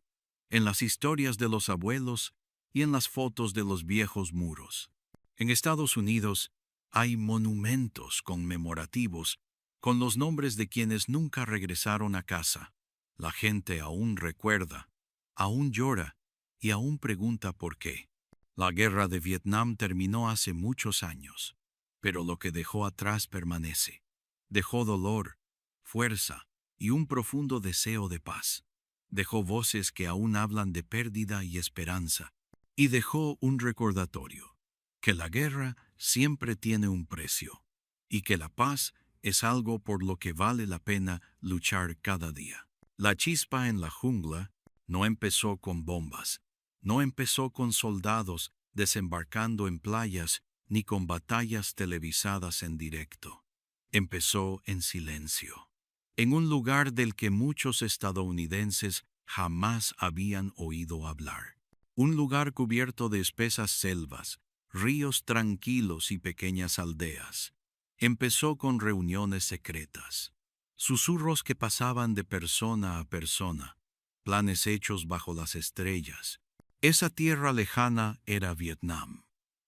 en las historias de los abuelos y en las fotos de los viejos muros. En Estados Unidos hay monumentos conmemorativos con los nombres de quienes nunca regresaron a casa. La gente aún recuerda, aún llora y aún pregunta por qué. La guerra de Vietnam terminó hace muchos años, pero lo que dejó atrás permanece. Dejó dolor, fuerza y un profundo deseo de paz. Dejó voces que aún hablan de pérdida y esperanza. Y dejó un recordatorio, que la guerra siempre tiene un precio, y que la paz es algo por lo que vale la pena luchar cada día. La chispa en la jungla no empezó con bombas, no empezó con soldados desembarcando en playas ni con batallas televisadas en directo. Empezó en silencio, en un lugar del que muchos estadounidenses jamás habían oído hablar. Un lugar cubierto de espesas selvas, ríos tranquilos y pequeñas aldeas. Empezó con reuniones secretas, susurros que pasaban de persona a persona, planes hechos bajo las estrellas. Esa tierra lejana era Vietnam,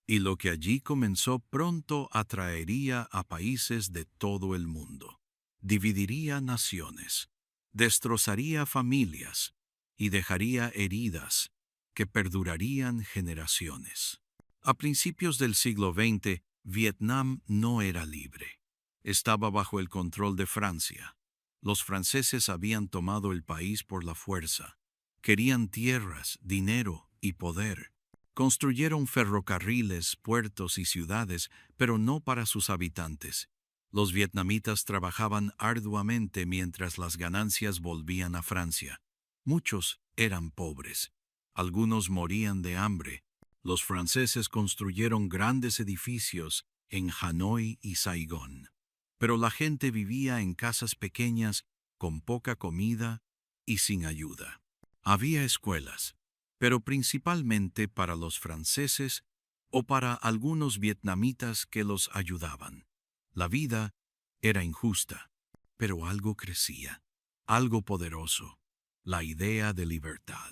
y lo que allí comenzó pronto atraería a países de todo el mundo. Dividiría naciones, destrozaría familias y dejaría heridas que perdurarían generaciones. A principios del siglo XX, Vietnam no era libre. Estaba bajo el control de Francia. Los franceses habían tomado el país por la fuerza. Querían tierras, dinero y poder. Construyeron ferrocarriles, puertos y ciudades, pero no para sus habitantes. Los vietnamitas trabajaban arduamente mientras las ganancias volvían a Francia. Muchos eran pobres. Algunos morían de hambre. Los franceses construyeron grandes edificios en Hanoi y Saigón. Pero la gente vivía en casas pequeñas, con poca comida y sin ayuda. Había escuelas, pero principalmente para los franceses o para algunos vietnamitas que los ayudaban. La vida era injusta, pero algo crecía, algo poderoso, la idea de libertad.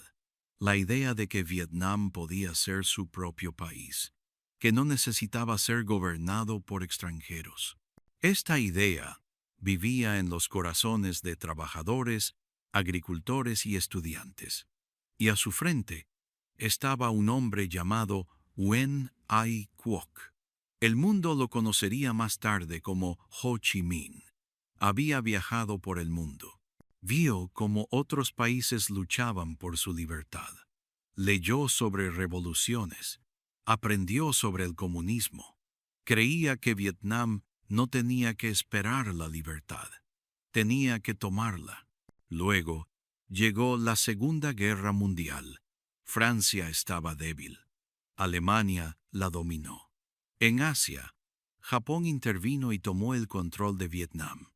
La idea de que Vietnam podía ser su propio país, que no necesitaba ser gobernado por extranjeros. Esta idea vivía en los corazones de trabajadores, agricultores y estudiantes. Y a su frente estaba un hombre llamado Nguyen Ai Quoc. El mundo lo conocería más tarde como Ho Chi Minh. Había viajado por el mundo. Vio cómo otros países luchaban por su libertad. Leyó sobre revoluciones. Aprendió sobre el comunismo. Creía que Vietnam no tenía que esperar la libertad. Tenía que tomarla. Luego, Llegó la Segunda Guerra Mundial. Francia estaba débil. Alemania la dominó. En Asia, Japón intervino y tomó el control de Vietnam.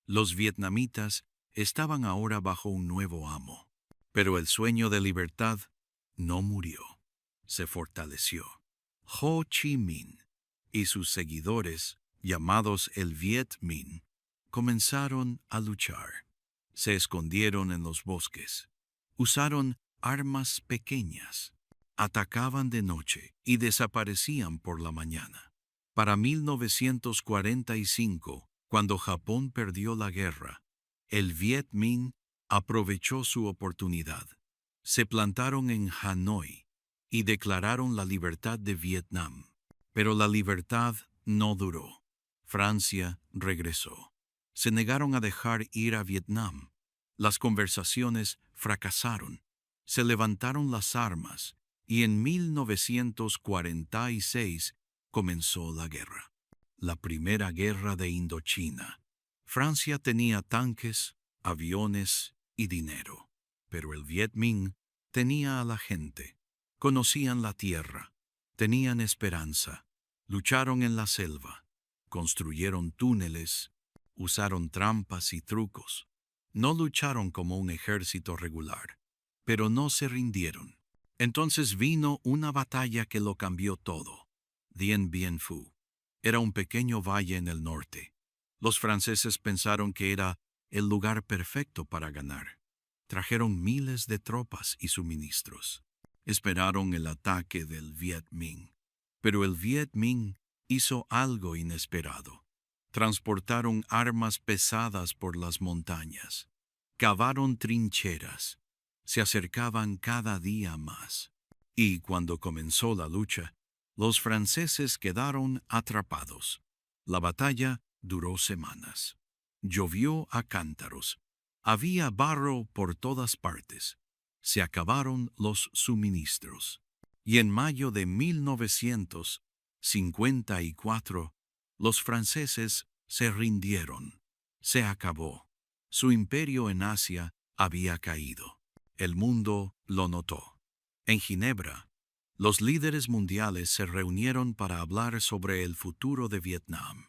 Los vietnamitas estaban ahora bajo un nuevo amo. Pero el sueño de libertad no murió. Se fortaleció. Ho Chi Minh y sus seguidores, llamados el Viet Minh, comenzaron a luchar. Se escondieron en los bosques. Usaron armas pequeñas. Atacaban de noche y desaparecían por la mañana. Para 1945, cuando Japón perdió la guerra, el Viet Minh aprovechó su oportunidad. Se plantaron en Hanoi y declararon la libertad de Vietnam. Pero la libertad no duró. Francia regresó. Se negaron a dejar ir a Vietnam. Las conversaciones fracasaron. Se levantaron las armas y en 1946 comenzó la guerra. La Primera Guerra de Indochina. Francia tenía tanques, aviones y dinero, pero el Viet Minh tenía a la gente. Conocían la tierra, tenían esperanza, lucharon en la selva, construyeron túneles, usaron trampas y trucos. No lucharon como un ejército regular, pero no se rindieron. Entonces vino una batalla que lo cambió todo. Dien Bien Phu. Era un pequeño valle en el norte. Los franceses pensaron que era el lugar perfecto para ganar. Trajeron miles de tropas y suministros. Esperaron el ataque del Viet Minh. Pero el Viet Minh hizo algo inesperado. Transportaron armas pesadas por las montañas. Cavaron trincheras. Se acercaban cada día más. Y cuando comenzó la lucha, los franceses quedaron atrapados. La batalla duró semanas. Llovió a cántaros. Había barro por todas partes. Se acabaron los suministros. Y en mayo de 1954, los franceses se rindieron. Se acabó. Su imperio en Asia había caído. El mundo lo notó. En Ginebra, los líderes mundiales se reunieron para hablar sobre el futuro de Vietnam.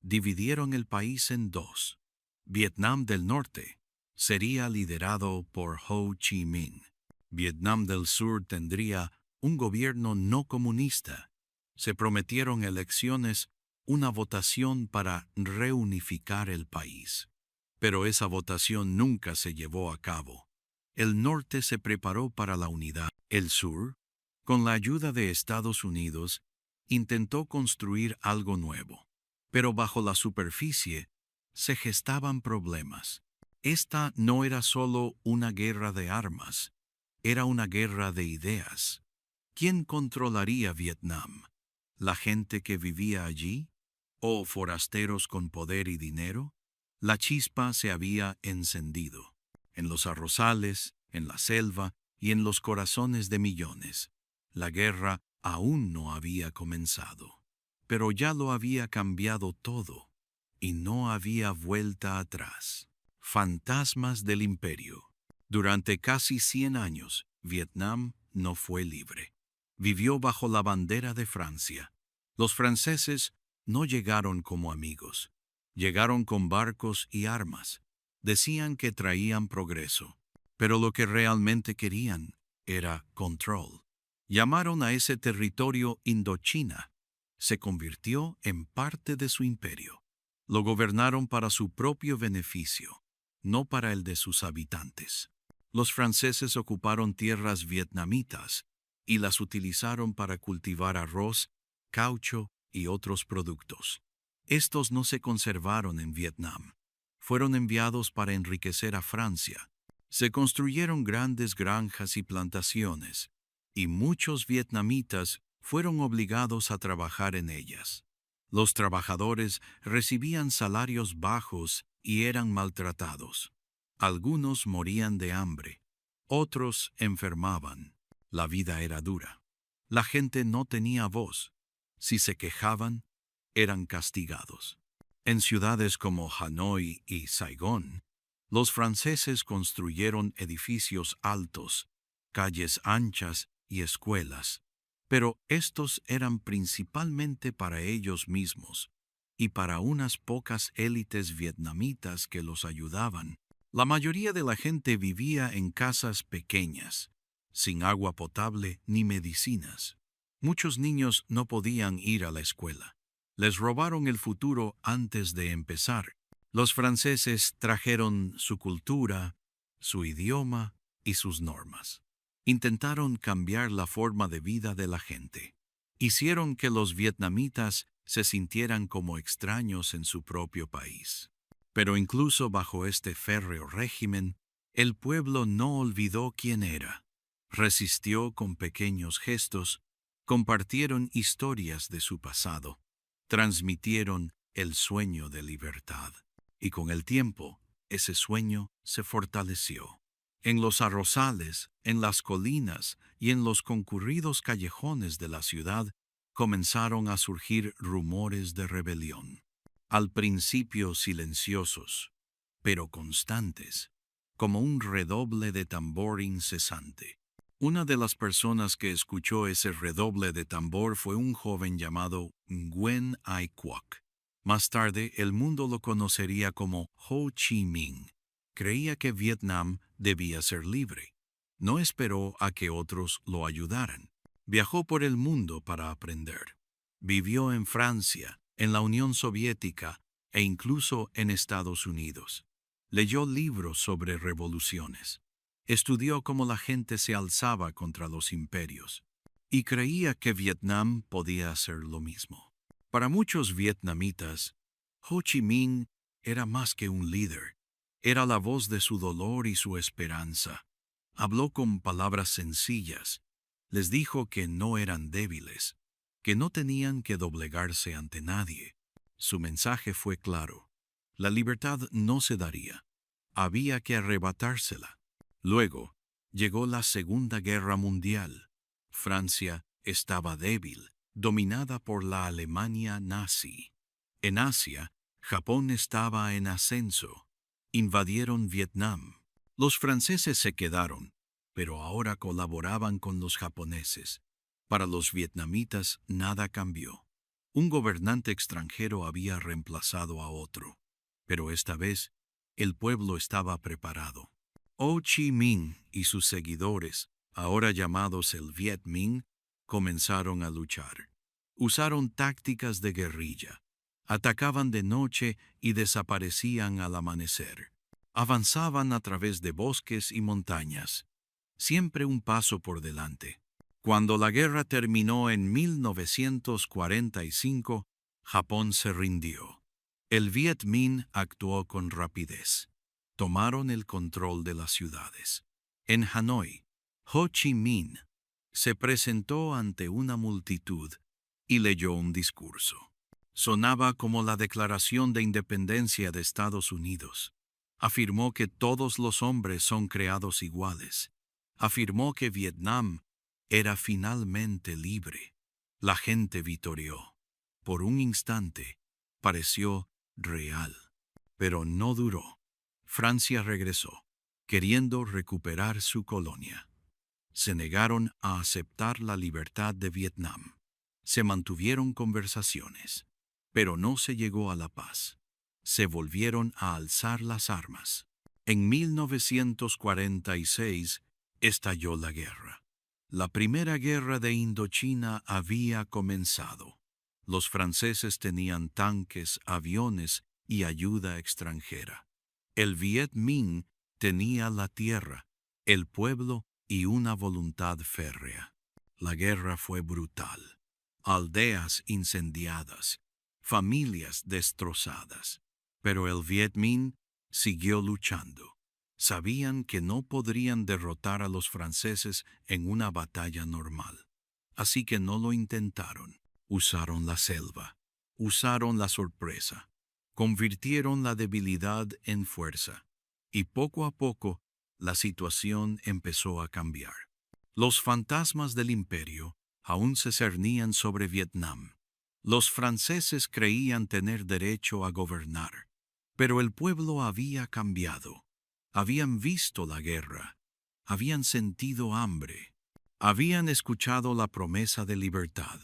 Dividieron el país en dos. Vietnam del Norte sería liderado por Ho Chi Minh. Vietnam del Sur tendría un gobierno no comunista. Se prometieron elecciones, una votación para reunificar el país. Pero esa votación nunca se llevó a cabo. El norte se preparó para la unidad. El sur, con la ayuda de Estados Unidos, intentó construir algo nuevo. Pero bajo la superficie se gestaban problemas. Esta no era solo una guerra de armas, era una guerra de ideas. ¿Quién controlaría Vietnam? ¿La gente que vivía allí? ¿O forasteros con poder y dinero? La chispa se había encendido. En los arrozales, en la selva y en los corazones de millones. La guerra aún no había comenzado. Pero ya lo había cambiado todo, y no había vuelta atrás. Fantasmas del imperio. Durante casi 100 años, Vietnam no fue libre. Vivió bajo la bandera de Francia. Los franceses no llegaron como amigos. Llegaron con barcos y armas. Decían que traían progreso, pero lo que realmente querían era control. Llamaron a ese territorio Indochina. Se convirtió en parte de su imperio. Lo gobernaron para su propio beneficio, no para el de sus habitantes. Los franceses ocuparon tierras vietnamitas y las utilizaron para cultivar arroz, caucho y otros productos. Estos no se conservaron en Vietnam. Fueron enviados para enriquecer a Francia. Se construyeron grandes granjas y plantaciones, y muchos vietnamitas fueron obligados a trabajar en ellas. Los trabajadores recibían salarios bajos y eran maltratados. Algunos morían de hambre, otros enfermaban. La vida era dura. La gente no tenía voz. Si se quejaban, eran castigados. En ciudades como Hanoi y Saigón, Los franceses construyeron edificios altos, calles anchas y escuelas, pero estos eran principalmente para ellos mismos y para unas pocas élites vietnamitas que los ayudaban. La mayoría de la gente vivía en casas pequeñas, sin agua potable ni medicinas. Muchos niños no podían ir a la escuela. Les robaron el futuro antes de empezar. Los franceses trajeron su cultura, su idioma y sus normas. Intentaron cambiar la forma de vida de la gente. Hicieron que los vietnamitas se sintieran como extraños en su propio país. Pero incluso bajo este férreo régimen, el pueblo no olvidó quién era. Resistió con pequeños gestos, compartieron historias de su pasado, transmitieron el sueño de libertad. Y con el tiempo, ese sueño se fortaleció. En los arrozales, en las colinas y en los concurridos callejones de la ciudad comenzaron a surgir rumores de rebelión. Al principio silenciosos, pero constantes, como un redoble de tambor incesante. Una de las personas que escuchó ese redoble de tambor fue un joven llamado Nguyen Ai Quoc. Más tarde, el mundo lo conocería como Ho Chi Minh. Creía que Vietnam debía ser libre. No esperó a que otros lo ayudaran. Viajó por el mundo para aprender. Vivió en Francia, en la Unión Soviética e incluso en Estados Unidos. Leyó libros sobre revoluciones. Estudió cómo la gente se alzaba contra los imperios. Y creía que Vietnam podía hacer lo mismo. Para muchos vietnamitas, Ho Chi Minh era más que un líder. Era la voz de su dolor y su esperanza. Habló con palabras sencillas. Les dijo que no eran débiles, que no tenían que doblegarse ante nadie. Su mensaje fue claro. La libertad no se daría. Había que arrebatársela. Luego, llegó la Segunda Guerra Mundial. Francia estaba débil, dominada por la Alemania nazi. En Asia, Japón estaba en ascenso. Invadieron Vietnam. Los franceses se quedaron, pero ahora colaboraban con los japoneses. Para los vietnamitas nada cambió. Un gobernante extranjero había reemplazado a otro, pero esta vez el pueblo estaba preparado. Ho Chi Minh y sus seguidores, ahora llamados el Viet Minh, comenzaron a luchar. Usaron tácticas de guerrilla. Atacaban de noche y desaparecían al amanecer. Avanzaban a través de bosques y montañas, siempre un paso por delante. Cuando la guerra terminó en 1945, Japón se rindió. El Viet Minh actuó con rapidez. Tomaron el control de las ciudades. En Hanoi, Ho Chi Minh se presentó ante una multitud y leyó un discurso. Sonaba como la Declaración de Independencia de Estados Unidos. Afirmó que todos los hombres son creados iguales. Afirmó que Vietnam era finalmente libre. La gente vitoreó. Por un instante, pareció real. Pero no duró. Francia regresó, queriendo recuperar su colonia. Se negaron a aceptar la libertad de Vietnam. Se mantuvieron conversaciones, pero no se llegó a la paz. Se volvieron a alzar las armas. En 1946 estalló la guerra. La primera guerra de Indochina había comenzado. Los franceses tenían tanques, aviones y ayuda extranjera. El Viet Minh tenía la tierra, el pueblo y una voluntad férrea. La guerra fue brutal. Aldeas incendiadas, familias destrozadas. Pero el Viet Minh siguió luchando. Sabían que no podrían derrotar a los franceses en una batalla normal. Así que no lo intentaron. Usaron la selva. Usaron la sorpresa. Convirtieron la debilidad en fuerza. Y poco a poco, la situación empezó a cambiar. Los fantasmas del imperio aún se cernían sobre Vietnam. Los franceses creían tener derecho a gobernar, pero el pueblo había cambiado. Habían visto la guerra, habían sentido hambre, habían escuchado la promesa de libertad,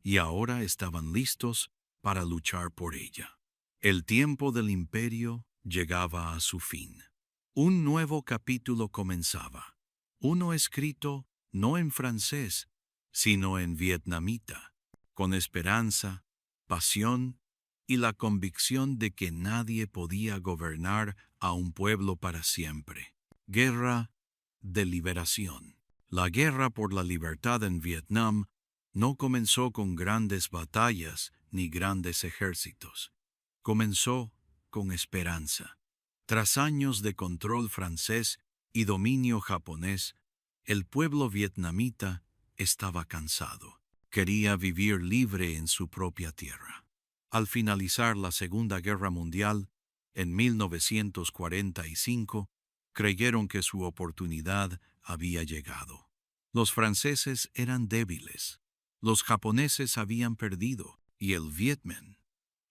y ahora estaban listos para luchar por ella. El tiempo del imperio llegaba a su fin. Un nuevo capítulo comenzaba, uno escrito no en francés, sino en vietnamita, con esperanza, pasión y la convicción de que nadie podía gobernar a un pueblo para siempre. Guerra de liberación. La guerra por la libertad en Vietnam no comenzó con grandes batallas ni grandes ejércitos. Comenzó con esperanza. Tras años de control francés y dominio japonés, el pueblo vietnamita estaba cansado. Quería vivir libre en su propia tierra. Al finalizar la Segunda Guerra Mundial, en 1945, creyeron que su oportunidad había llegado. Los franceses eran débiles, los japoneses habían perdido y el Vietmen,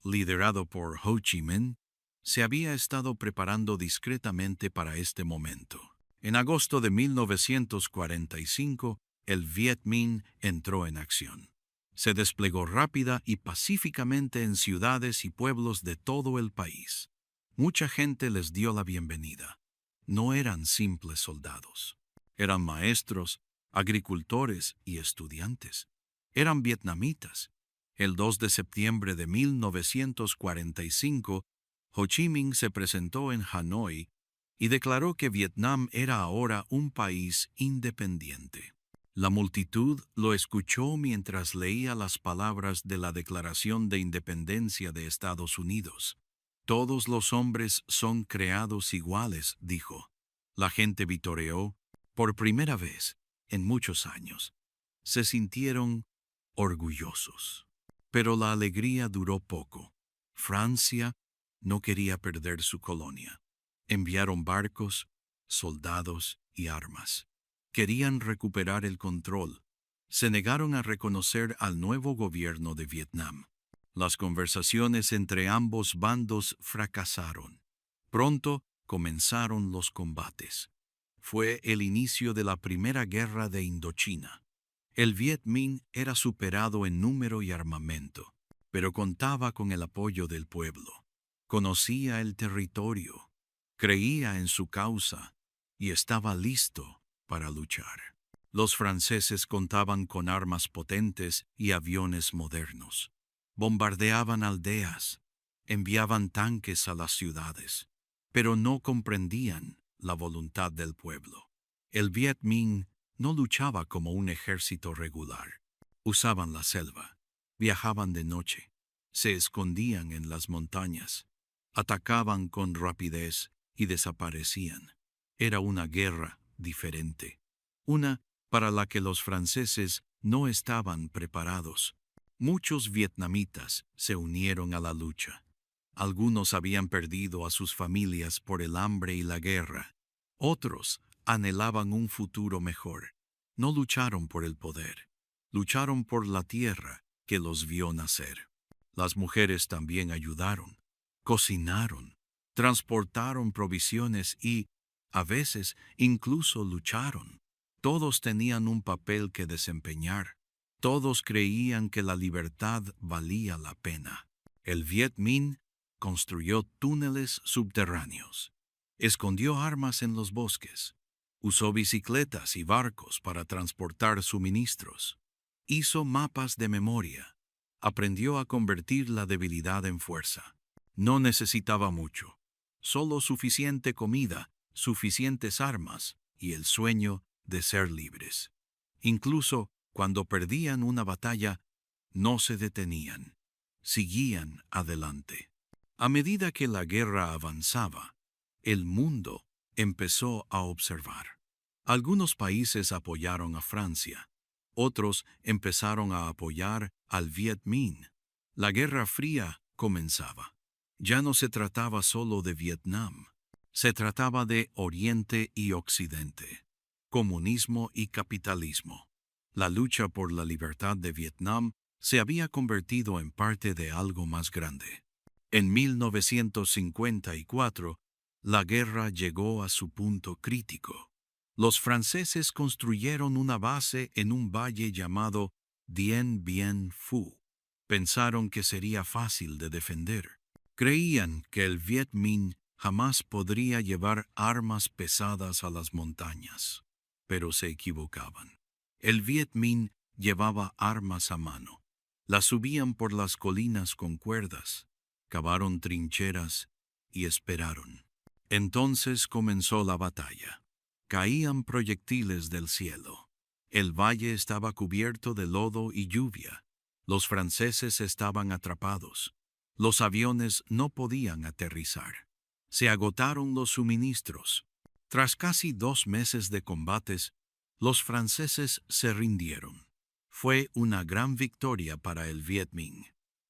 liderado por Ho Chi Minh, se había estado preparando discretamente para este momento. En agosto de 1945, el Viet Minh entró en acción. Se desplegó rápida y pacíficamente en ciudades y pueblos de todo el país. Mucha gente les dio la bienvenida. No eran simples soldados. Eran maestros, agricultores y estudiantes. Eran vietnamitas. El 2 de septiembre de 1945, Ho Chi Minh se presentó en Hanoi y declaró que Vietnam era ahora un país independiente. La multitud lo escuchó mientras leía las palabras de la Declaración de Independencia de Estados Unidos. Todos los hombres son creados iguales, dijo. La gente vitoreó, por primera vez en muchos años. Se sintieron orgullosos. Pero la alegría duró poco. Francia no quería perder su colonia. Enviaron barcos, soldados y armas. Querían recuperar el control. Se negaron a reconocer al nuevo gobierno de Vietnam. Las conversaciones entre ambos bandos fracasaron. Pronto comenzaron los combates. Fue el inicio de la Primera Guerra de Indochina. El Viet Minh era superado en número y armamento, pero contaba con el apoyo del pueblo. Conocía el territorio, creía en su causa y estaba listo para luchar. Los franceses contaban con armas potentes y aviones modernos. Bombardeaban aldeas, enviaban tanques a las ciudades, pero no comprendían la voluntad del pueblo. El Viet Minh no luchaba como un ejército regular. Usaban la selva, viajaban de noche, se escondían en las montañas, atacaban con rapidez y desaparecían. Era una guerra diferente, una para la que los franceses no estaban preparados. Muchos vietnamitas se unieron a la lucha. Algunos habían perdido a sus familias por el hambre y la guerra. Otros anhelaban un futuro mejor. No lucharon por el poder, lucharon por la tierra que los vio nacer. Las mujeres también ayudaron, cocinaron, transportaron provisiones y, a veces, incluso lucharon. Todos tenían un papel que desempeñar. Todos creían que la libertad valía la pena. El Viet Minh construyó túneles subterráneos, escondió armas en los bosques, usó bicicletas y barcos para transportar suministros, hizo mapas de memoria, aprendió a convertir la debilidad en fuerza. No necesitaba mucho, solo suficiente comida, suficientes armas y el sueño de ser libres. Incluso cuando perdían una batalla, no se detenían, seguían adelante. A medida que la guerra avanzaba, el mundo empezó a observar. Algunos países apoyaron a Francia, otros empezaron a apoyar al Viet Minh. La Guerra Fría comenzaba. Ya no se trataba solo de Vietnam, se trataba de Oriente y Occidente, comunismo y capitalismo. La lucha por la libertad de Vietnam se había convertido en parte de algo más grande. En 1954, La guerra llegó a su punto crítico. Los franceses construyeron una base en un valle llamado Dien Bien Phu. Pensaron que sería fácil de defender. Creían que el Viet Minh jamás podría llevar armas pesadas a las montañas, pero se equivocaban. El Viet Minh llevaba armas a mano. Las subían por las colinas con cuerdas, cavaron trincheras y esperaron. Entonces comenzó la batalla. Caían proyectiles del cielo. El valle estaba cubierto de lodo y lluvia. Los franceses estaban atrapados. Los aviones no podían aterrizar. Se agotaron los suministros. Tras casi 2 meses de combates, los franceses se rindieron. Fue una gran victoria para el Viet Minh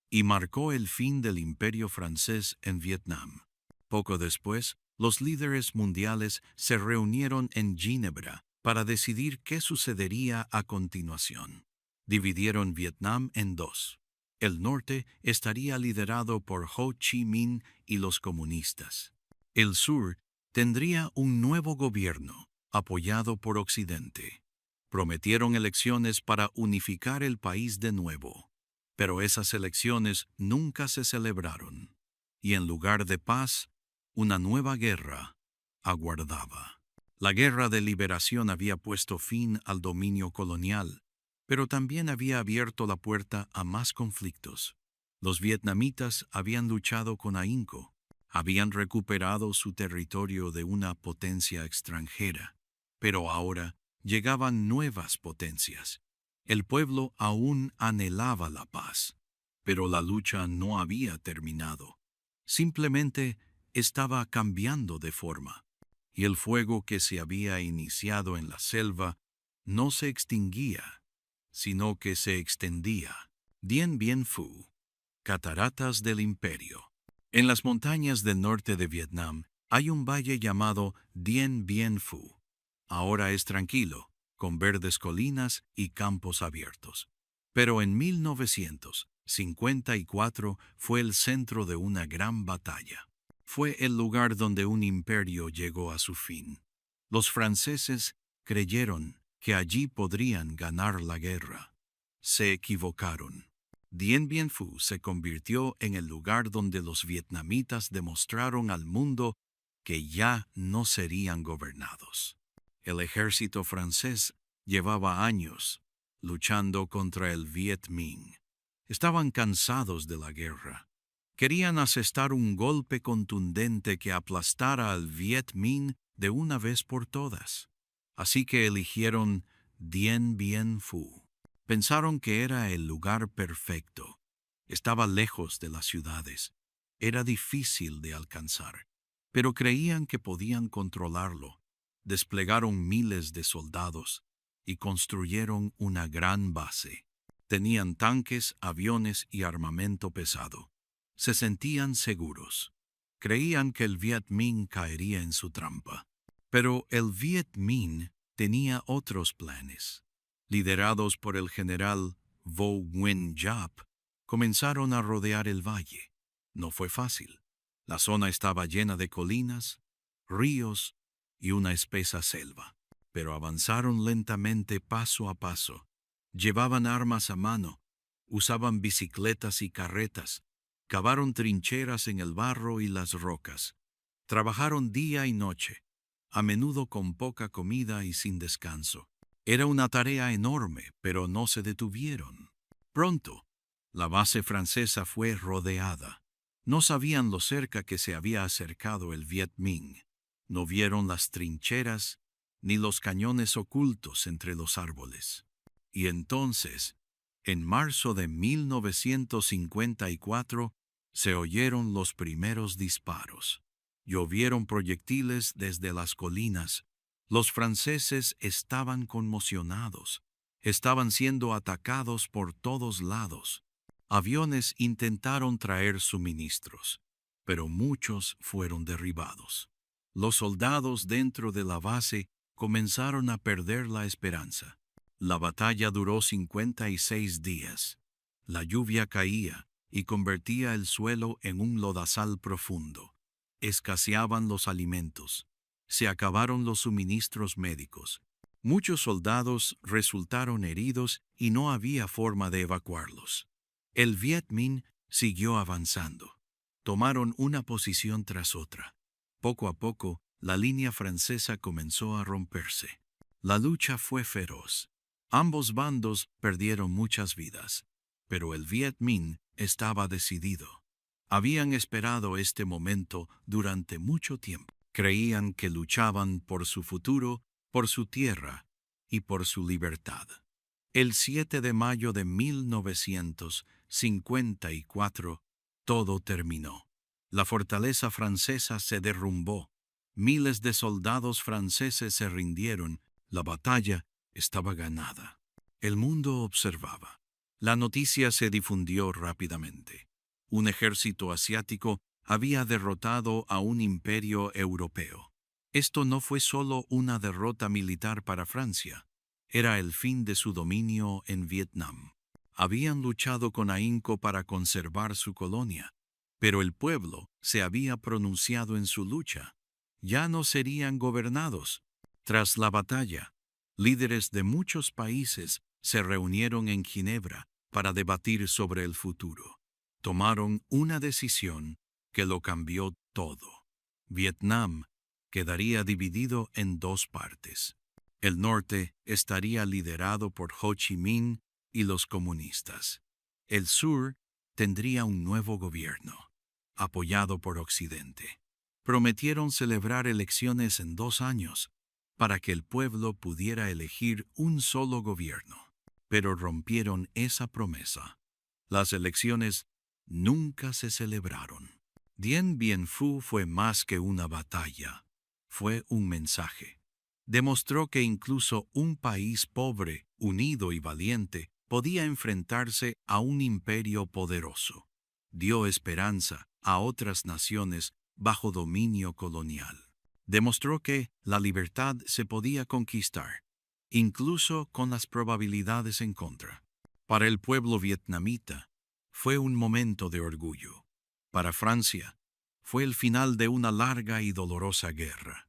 y marcó el fin del imperio francés en Vietnam. Poco después, los líderes mundiales se reunieron en Ginebra para decidir qué sucedería a continuación. Dividieron Vietnam en dos. El norte estaría liderado por Ho Chi Minh y los comunistas. El sur tendría un nuevo gobierno, apoyado por Occidente. Prometieron elecciones para unificar el país de nuevo, pero esas elecciones nunca se celebraron, y en lugar de paz, una nueva guerra aguardaba. La guerra de liberación había puesto fin al dominio colonial, pero también había abierto la puerta a más conflictos. Los vietnamitas habían luchado con ahínco, habían recuperado su territorio de una potencia extranjera, pero ahora llegaban nuevas potencias. El pueblo aún anhelaba la paz, pero la lucha no había terminado. Simplemente estaba cambiando de forma, y el fuego que se había iniciado en la selva no se extinguía, sino que se extendía. Dien Bien Phu, Cataratas del Imperio. En las montañas del norte de Vietnam hay un valle llamado Dien Bien Phu. Ahora es tranquilo, con verdes colinas y campos abiertos. Pero en 1954 fue el centro de una gran batalla. Fue el lugar donde un imperio llegó a su fin. Los franceses creyeron que allí podrían ganar la guerra. Se equivocaron. Dien Bien Phu se convirtió en el lugar donde los vietnamitas demostraron al mundo que ya no serían gobernados. El ejército francés llevaba años luchando contra el Viet Minh. Estaban cansados de la guerra. Querían asestar un golpe contundente que aplastara al Viet Minh de una vez por todas. Así que eligieron Dien Bien Phu. Pensaron que era el lugar perfecto. Estaba lejos de las ciudades. Era difícil de alcanzar, pero creían que podían controlarlo. Desplegaron miles de soldados y construyeron una gran base. Tenían tanques, aviones y armamento pesado. Se sentían seguros. Creían que el Viet Minh caería en su trampa. Pero el Viet Minh tenía otros planes. Liderados por el general Vo Nguyen Giap, comenzaron a rodear el valle. No fue fácil. La zona estaba llena de colinas, ríos y una espesa selva. Pero avanzaron lentamente paso a paso. Llevaban armas a mano, usaban bicicletas y carretas, cavaron trincheras en el barro y las rocas. Trabajaron día y noche, a menudo con poca comida y sin descanso. Era una tarea enorme, pero no se detuvieron. Pronto, la base francesa fue rodeada. No sabían lo cerca que se había acercado el Viet Minh. No vieron las trincheras ni los cañones ocultos entre los árboles. Y entonces, en marzo de 1954, se oyeron los primeros disparos. Llovieron proyectiles desde las colinas. Los franceses estaban conmocionados. Estaban siendo atacados por todos lados. Aviones intentaron traer suministros, pero muchos fueron derribados. Los soldados dentro de la base comenzaron a perder la esperanza. La batalla duró 56 días. La lluvia caía y convertía el suelo en un lodazal profundo. Escaseaban los alimentos. Se acabaron los suministros médicos. Muchos soldados resultaron heridos y no había forma de evacuarlos. El Viet Minh siguió avanzando. Tomaron una posición tras otra. Poco a poco, la línea francesa comenzó a romperse. La lucha fue feroz. Ambos bandos perdieron muchas vidas, pero el Viet Minh estaba decidido. Habían esperado este momento durante mucho tiempo. Creían que luchaban por su futuro, por su tierra y por su libertad. El 7 de mayo de 1954, todo terminó. La fortaleza francesa se derrumbó. Miles de soldados franceses se rindieron. La batalla estaba ganada. El mundo observaba. La noticia se difundió rápidamente. Un ejército asiático había derrotado a un imperio europeo. Esto no fue solo una derrota militar para Francia. Era el fin de su dominio en Vietnam. Habían luchado con ahínco para conservar su colonia, pero el pueblo se había pronunciado en su lucha. Ya no serían gobernados. Tras la batalla, líderes de muchos países se reunieron en Ginebra para debatir sobre el futuro. Tomaron una decisión que lo cambió todo. Vietnam quedaría dividido en dos partes. El norte estaría liderado por Ho Chi Minh y los comunistas. El sur tendría un nuevo gobierno, apoyado por Occidente. Prometieron celebrar elecciones en 2 años para que el pueblo pudiera elegir un solo gobierno, pero rompieron esa promesa. Las elecciones nunca se celebraron. Dien Bien Phu fue más que una batalla, fue un mensaje. Demostró que incluso un país pobre, unido y valiente podía enfrentarse a un imperio poderoso. Dio esperanza a otras naciones bajo dominio colonial. Demostró que la libertad se podía conquistar, incluso con las probabilidades en contra. Para el pueblo vietnamita, fue un momento de orgullo. Para Francia, fue el final de una larga y dolorosa guerra.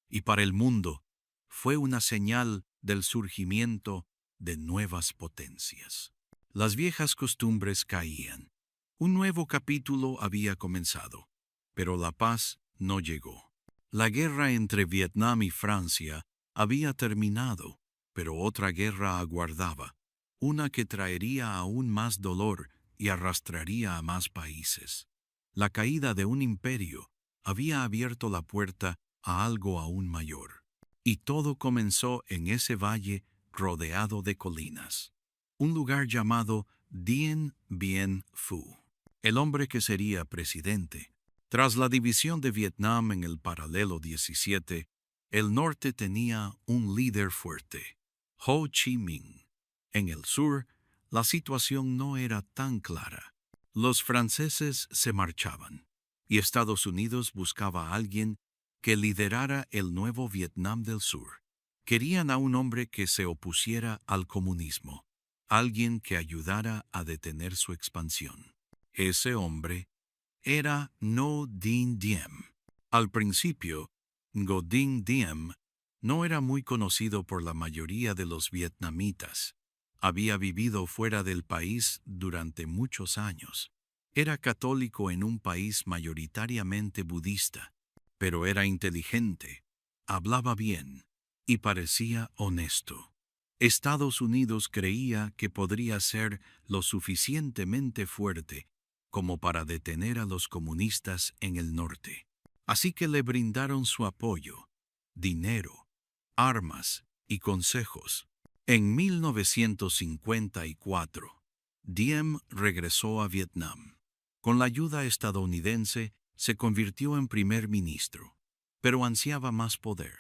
Y para el mundo, fue una señal del surgimiento de nuevas potencias. Las viejas costumbres caían. Un nuevo capítulo había comenzado, pero la paz no llegó. La guerra entre Vietnam y Francia había terminado, pero otra guerra aguardaba, una que traería aún más dolor y arrastraría a más países. La caída de un imperio había abierto la puerta a algo aún mayor. Y todo comenzó en ese valle rodeado de colinas. Un lugar llamado Dien Bien Phu. El hombre que sería presidente. Tras la división de Vietnam en el paralelo 17, el norte tenía un líder fuerte, Ho Chi Minh. En el sur, la situación no era tan clara. Los franceses se marchaban, y Estados Unidos buscaba a alguien que liderara el nuevo Vietnam del Sur. Querían a un hombre que se opusiera al comunismo, alguien que ayudara a detener su expansión. Ese hombre era Ngo Dinh Diem. Al principio, Ngo Dinh Diem no era muy conocido por la mayoría de los vietnamitas. Había vivido fuera del país durante muchos años. Era católico en un país mayoritariamente budista, pero era inteligente, hablaba bien y parecía honesto. Estados Unidos creía que podría ser lo suficientemente fuerte como para detener a los comunistas en el norte. Así que le brindaron su apoyo, dinero, armas y consejos. En 1954, Diem regresó a Vietnam. Con la ayuda estadounidense, se convirtió en primer ministro, pero ansiaba más poder.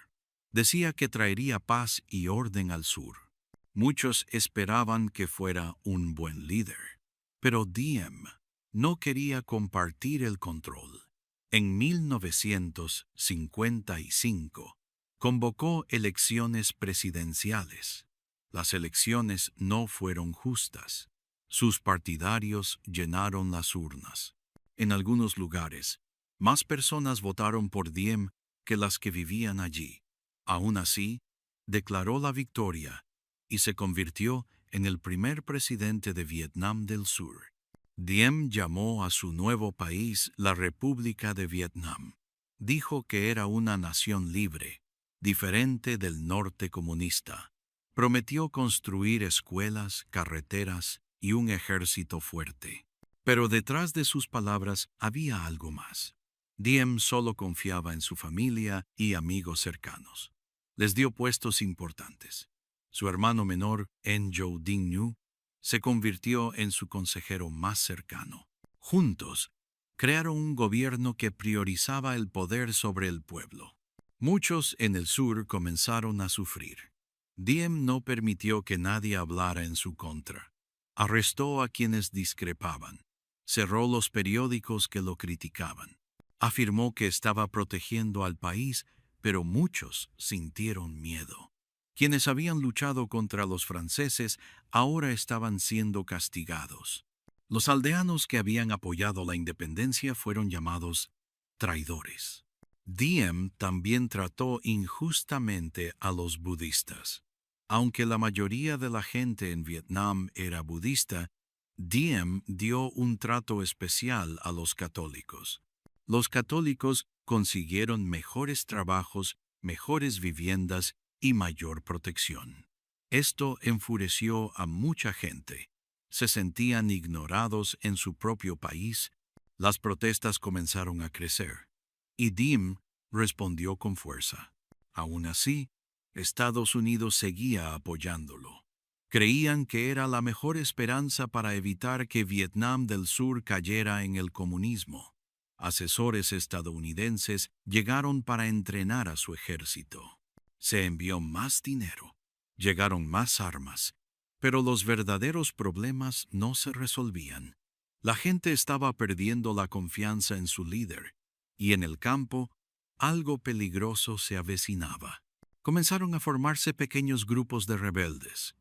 Decía que traería paz y orden al sur. Muchos esperaban que fuera un buen líder, pero Diem no quería compartir el control. En 1955, convocó elecciones presidenciales. Las elecciones no fueron justas. Sus partidarios llenaron las urnas. En algunos lugares, Más personas votaron por Diem que las que vivían allí. Aún así, declaró la victoria y se convirtió en el primer presidente de Vietnam del Sur. Diem llamó a su nuevo país la República de Vietnam. Dijo que era una nación libre, diferente del norte comunista. Prometió construir escuelas, carreteras y un ejército fuerte. Pero detrás de sus palabras había algo más. Diem solo confiaba en su familia y amigos cercanos. Les dio puestos importantes. Su hermano menor, Ngo Dinh Nhu, se convirtió en su consejero más cercano. Juntos, crearon un gobierno que priorizaba el poder sobre el pueblo. Muchos en el sur comenzaron a sufrir. Diem no permitió que nadie hablara en su contra. Arrestó a quienes discrepaban. Cerró los periódicos que lo criticaban. Afirmó que estaba protegiendo al país, pero muchos sintieron miedo. Quienes habían luchado contra los franceses ahora estaban siendo castigados. Los aldeanos que habían apoyado la independencia fueron llamados traidores. Diem también trató injustamente a los budistas. Aunque la mayoría de la gente en Vietnam era budista, Diem dio un trato especial a los católicos. Los católicos consiguieron mejores trabajos, mejores viviendas y mayor protección. Esto enfureció a mucha gente. Se sentían ignorados en su propio país. Las protestas comenzaron a crecer. Y Diem respondió con fuerza. Aún así, Estados Unidos seguía apoyándolo. Creían que era la mejor esperanza para evitar que Vietnam del Sur cayera en el comunismo. Asesores estadounidenses llegaron para entrenar a su ejército. Se envió más dinero. Llegaron más armas. Pero los verdaderos problemas no se resolvían. La gente estaba perdiendo la confianza en su líder. Y en el campo, algo peligroso se avecinaba. Comenzaron a formarse pequeños grupos de rebeldes.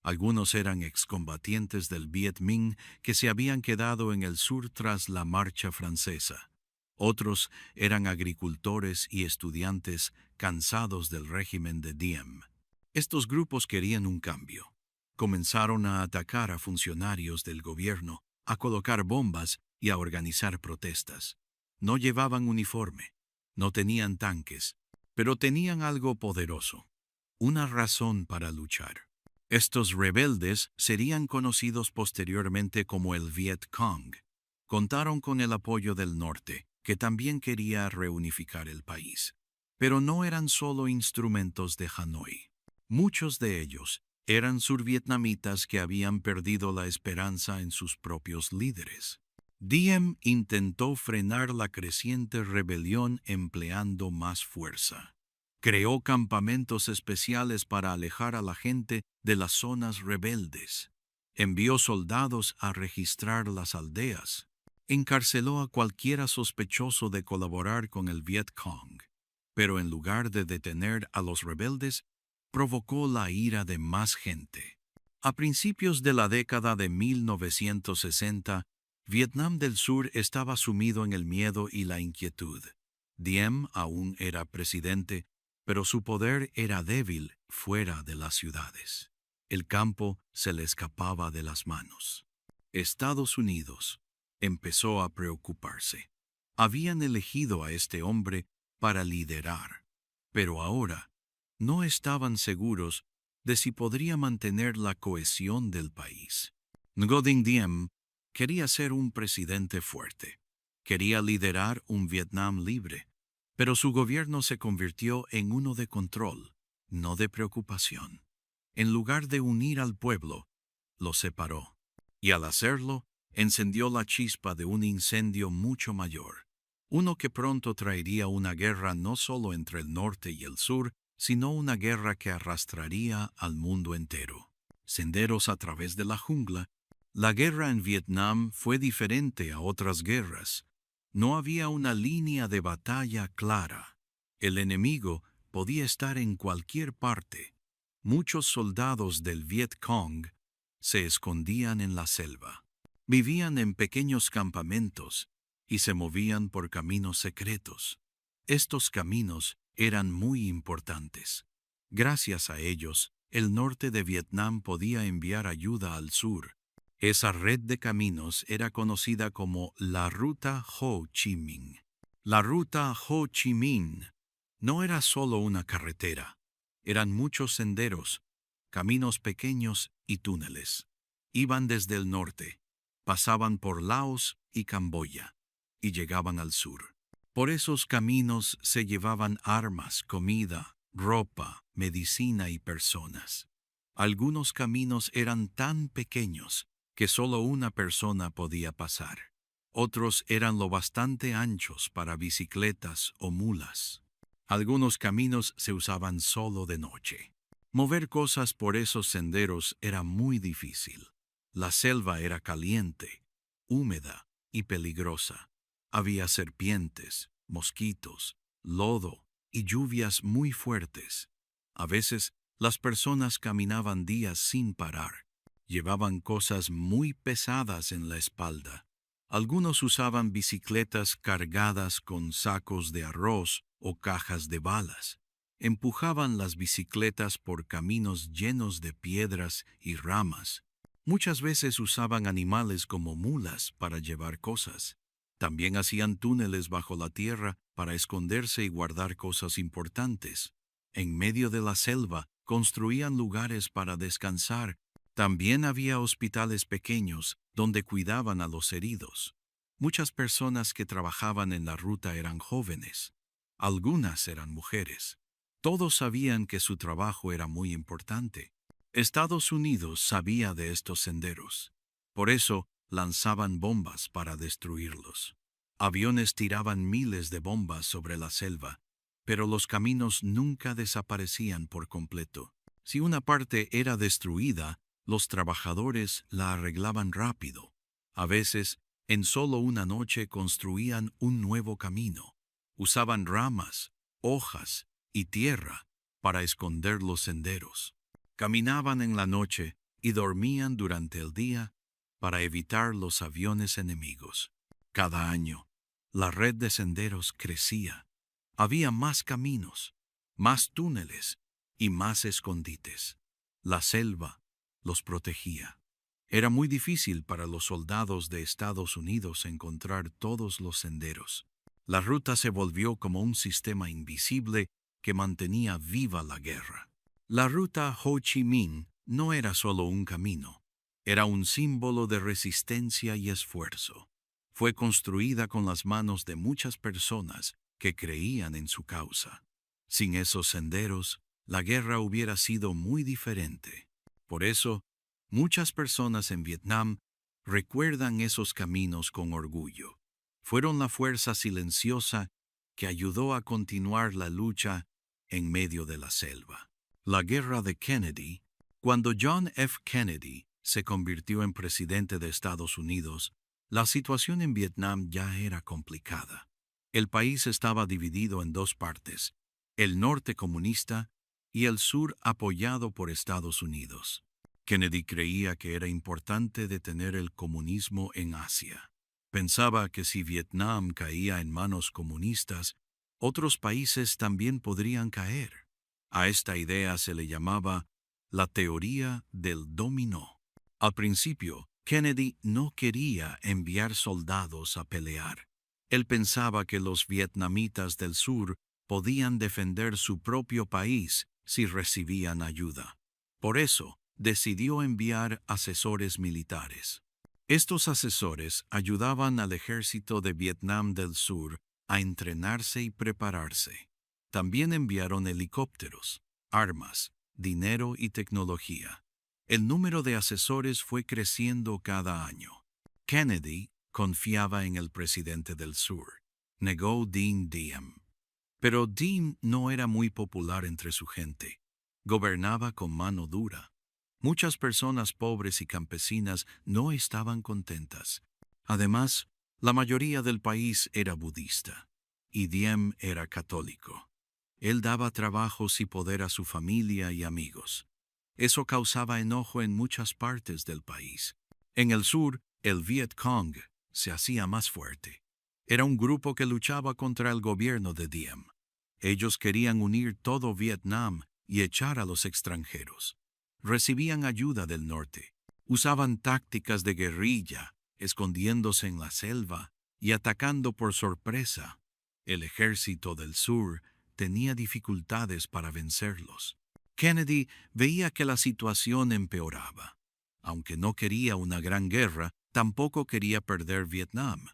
Algunos eran excombatientes del Viet Minh que se habían quedado en el sur tras la marcha francesa. Otros eran agricultores y estudiantes cansados del régimen de Diem. Estos grupos querían un cambio. Comenzaron a atacar a funcionarios del gobierno, a colocar bombas y a organizar protestas. No llevaban uniforme, no tenían tanques, pero tenían algo poderoso, una razón para luchar. Estos rebeldes serían conocidos posteriormente como el Viet Cong. Contaron con el apoyo del norte, que también quería reunificar el país. Pero no eran solo instrumentos de Hanoi. Muchos de ellos eran survietnamitas que habían perdido la esperanza en sus propios líderes. Diem intentó frenar la creciente rebelión empleando más fuerza. Creó campamentos especiales para alejar a la gente de las zonas rebeldes. Envió soldados a registrar las aldeas. Encarceló a cualquiera sospechoso de colaborar con el Viet Cong. Pero en lugar de detener a los rebeldes, provocó la ira de más gente. A principios de la década de 1960, Vietnam del Sur estaba sumido en el miedo y la inquietud. Diem aún era presidente, pero su poder era débil fuera de las ciudades. El campo se le escapaba de las manos. Estados Unidos empezó a preocuparse. Habían elegido a este hombre para liderar, pero ahora no estaban seguros de si podría mantener la cohesión del país. Ngo Dinh Diem quería ser un presidente fuerte. Quería liderar un Vietnam libre. Pero su gobierno se convirtió en uno de control, no de preocupación. En lugar de unir al pueblo, lo separó. Y al hacerlo, encendió la chispa de un incendio mucho mayor. Uno que pronto traería una guerra no solo entre el norte y el sur, sino una guerra que arrastraría al mundo entero. Senderos a través de la jungla. La guerra en Vietnam fue diferente a otras guerras. No había una línea de batalla clara. El enemigo podía estar en cualquier parte. Muchos soldados del Viet Cong se escondían en la selva. Vivían en pequeños campamentos y se movían por caminos secretos. Estos caminos eran muy importantes. Gracias a ellos, el norte de Vietnam podía enviar ayuda al sur. Esa red de caminos era conocida como la Ruta Ho Chi Minh. La Ruta Ho Chi Minh no era solo una carretera, eran muchos senderos, caminos pequeños y túneles. Iban desde el norte, pasaban por Laos y Camboya, y llegaban al sur. Por esos caminos se llevaban armas, comida, ropa, medicina y personas. Algunos caminos eran tan pequeños que solo una persona podía pasar. Otros eran lo bastante anchos para bicicletas o mulas. Algunos caminos se usaban solo de noche. Mover cosas por esos senderos era muy difícil. La selva era caliente, húmeda y peligrosa. Había serpientes, mosquitos, lodo y lluvias muy fuertes. A veces, las personas caminaban días sin parar. Llevaban cosas muy pesadas en la espalda. Algunos usaban bicicletas cargadas con sacos de arroz o cajas de balas. Empujaban las bicicletas por caminos llenos de piedras y ramas. Muchas veces usaban animales como mulas para llevar cosas. También hacían túneles bajo la tierra para esconderse y guardar cosas importantes. En medio de la selva construían lugares para descansar. También había hospitales pequeños donde cuidaban a los heridos. Muchas personas que trabajaban en la ruta eran jóvenes. Algunas eran mujeres. Todos sabían que su trabajo era muy importante. Estados Unidos sabía de estos senderos. Por eso, lanzaban bombas para destruirlos. Aviones tiraban miles de bombas sobre la selva, pero los caminos nunca desaparecían por completo. Si una parte era destruida, los trabajadores la arreglaban rápido. A veces, en solo una noche construían un nuevo camino. Usaban ramas, hojas y tierra para esconder los senderos. Caminaban en la noche y dormían durante el día para evitar los aviones enemigos. Cada año, la red de senderos crecía. Había más caminos, más túneles y más escondites. La selva los protegía. Era muy difícil para los soldados de Estados Unidos encontrar todos los senderos. La ruta se volvió como un sistema invisible que mantenía viva la guerra. La ruta Ho Chi Minh no era solo un camino, era un símbolo de resistencia y esfuerzo. Fue construida con las manos de muchas personas que creían en su causa. Sin esos senderos, la guerra hubiera sido muy diferente. Por eso, muchas personas en Vietnam recuerdan esos caminos con orgullo. Fueron la fuerza silenciosa que ayudó a continuar la lucha en medio de la selva. La guerra de Kennedy. Cuando John F. Kennedy se convirtió en presidente de Estados Unidos, la situación en Vietnam ya era complicada. El país estaba dividido en dos partes, el norte comunista y el sur apoyado por Estados Unidos. Kennedy creía que era importante detener el comunismo en Asia. Pensaba que si Vietnam caía en manos comunistas, otros países también podrían caer. A esta idea se le llamaba la teoría del dominó. Al principio, Kennedy no quería enviar soldados a pelear. Él pensaba que los vietnamitas del sur podían defender su propio país si recibían ayuda. Por eso, decidió enviar asesores militares. Estos asesores ayudaban al ejército de Vietnam del Sur a entrenarse y prepararse. También enviaron helicópteros, armas, dinero y tecnología. El número de asesores fue creciendo cada año. Kennedy confiaba en el presidente del Sur, Ngo Dinh Diem. Pero Diem no era muy popular entre su gente. Gobernaba con mano dura. Muchas personas pobres y campesinas no estaban contentas. Además, la mayoría del país era budista, y Diem era católico. Él daba trabajos y poder a su familia y amigos. Eso causaba enojo en muchas partes del país. En el sur, el Viet Cong se hacía más fuerte. Era un grupo que luchaba contra el gobierno de Diem. Ellos querían unir todo Vietnam y echar a los extranjeros. Recibían ayuda del norte. Usaban tácticas de guerrilla, escondiéndose en la selva y atacando por sorpresa. El ejército del sur tenía dificultades para vencerlos. Kennedy veía que la situación empeoraba. Aunque no quería una gran guerra, tampoco quería perder Vietnam.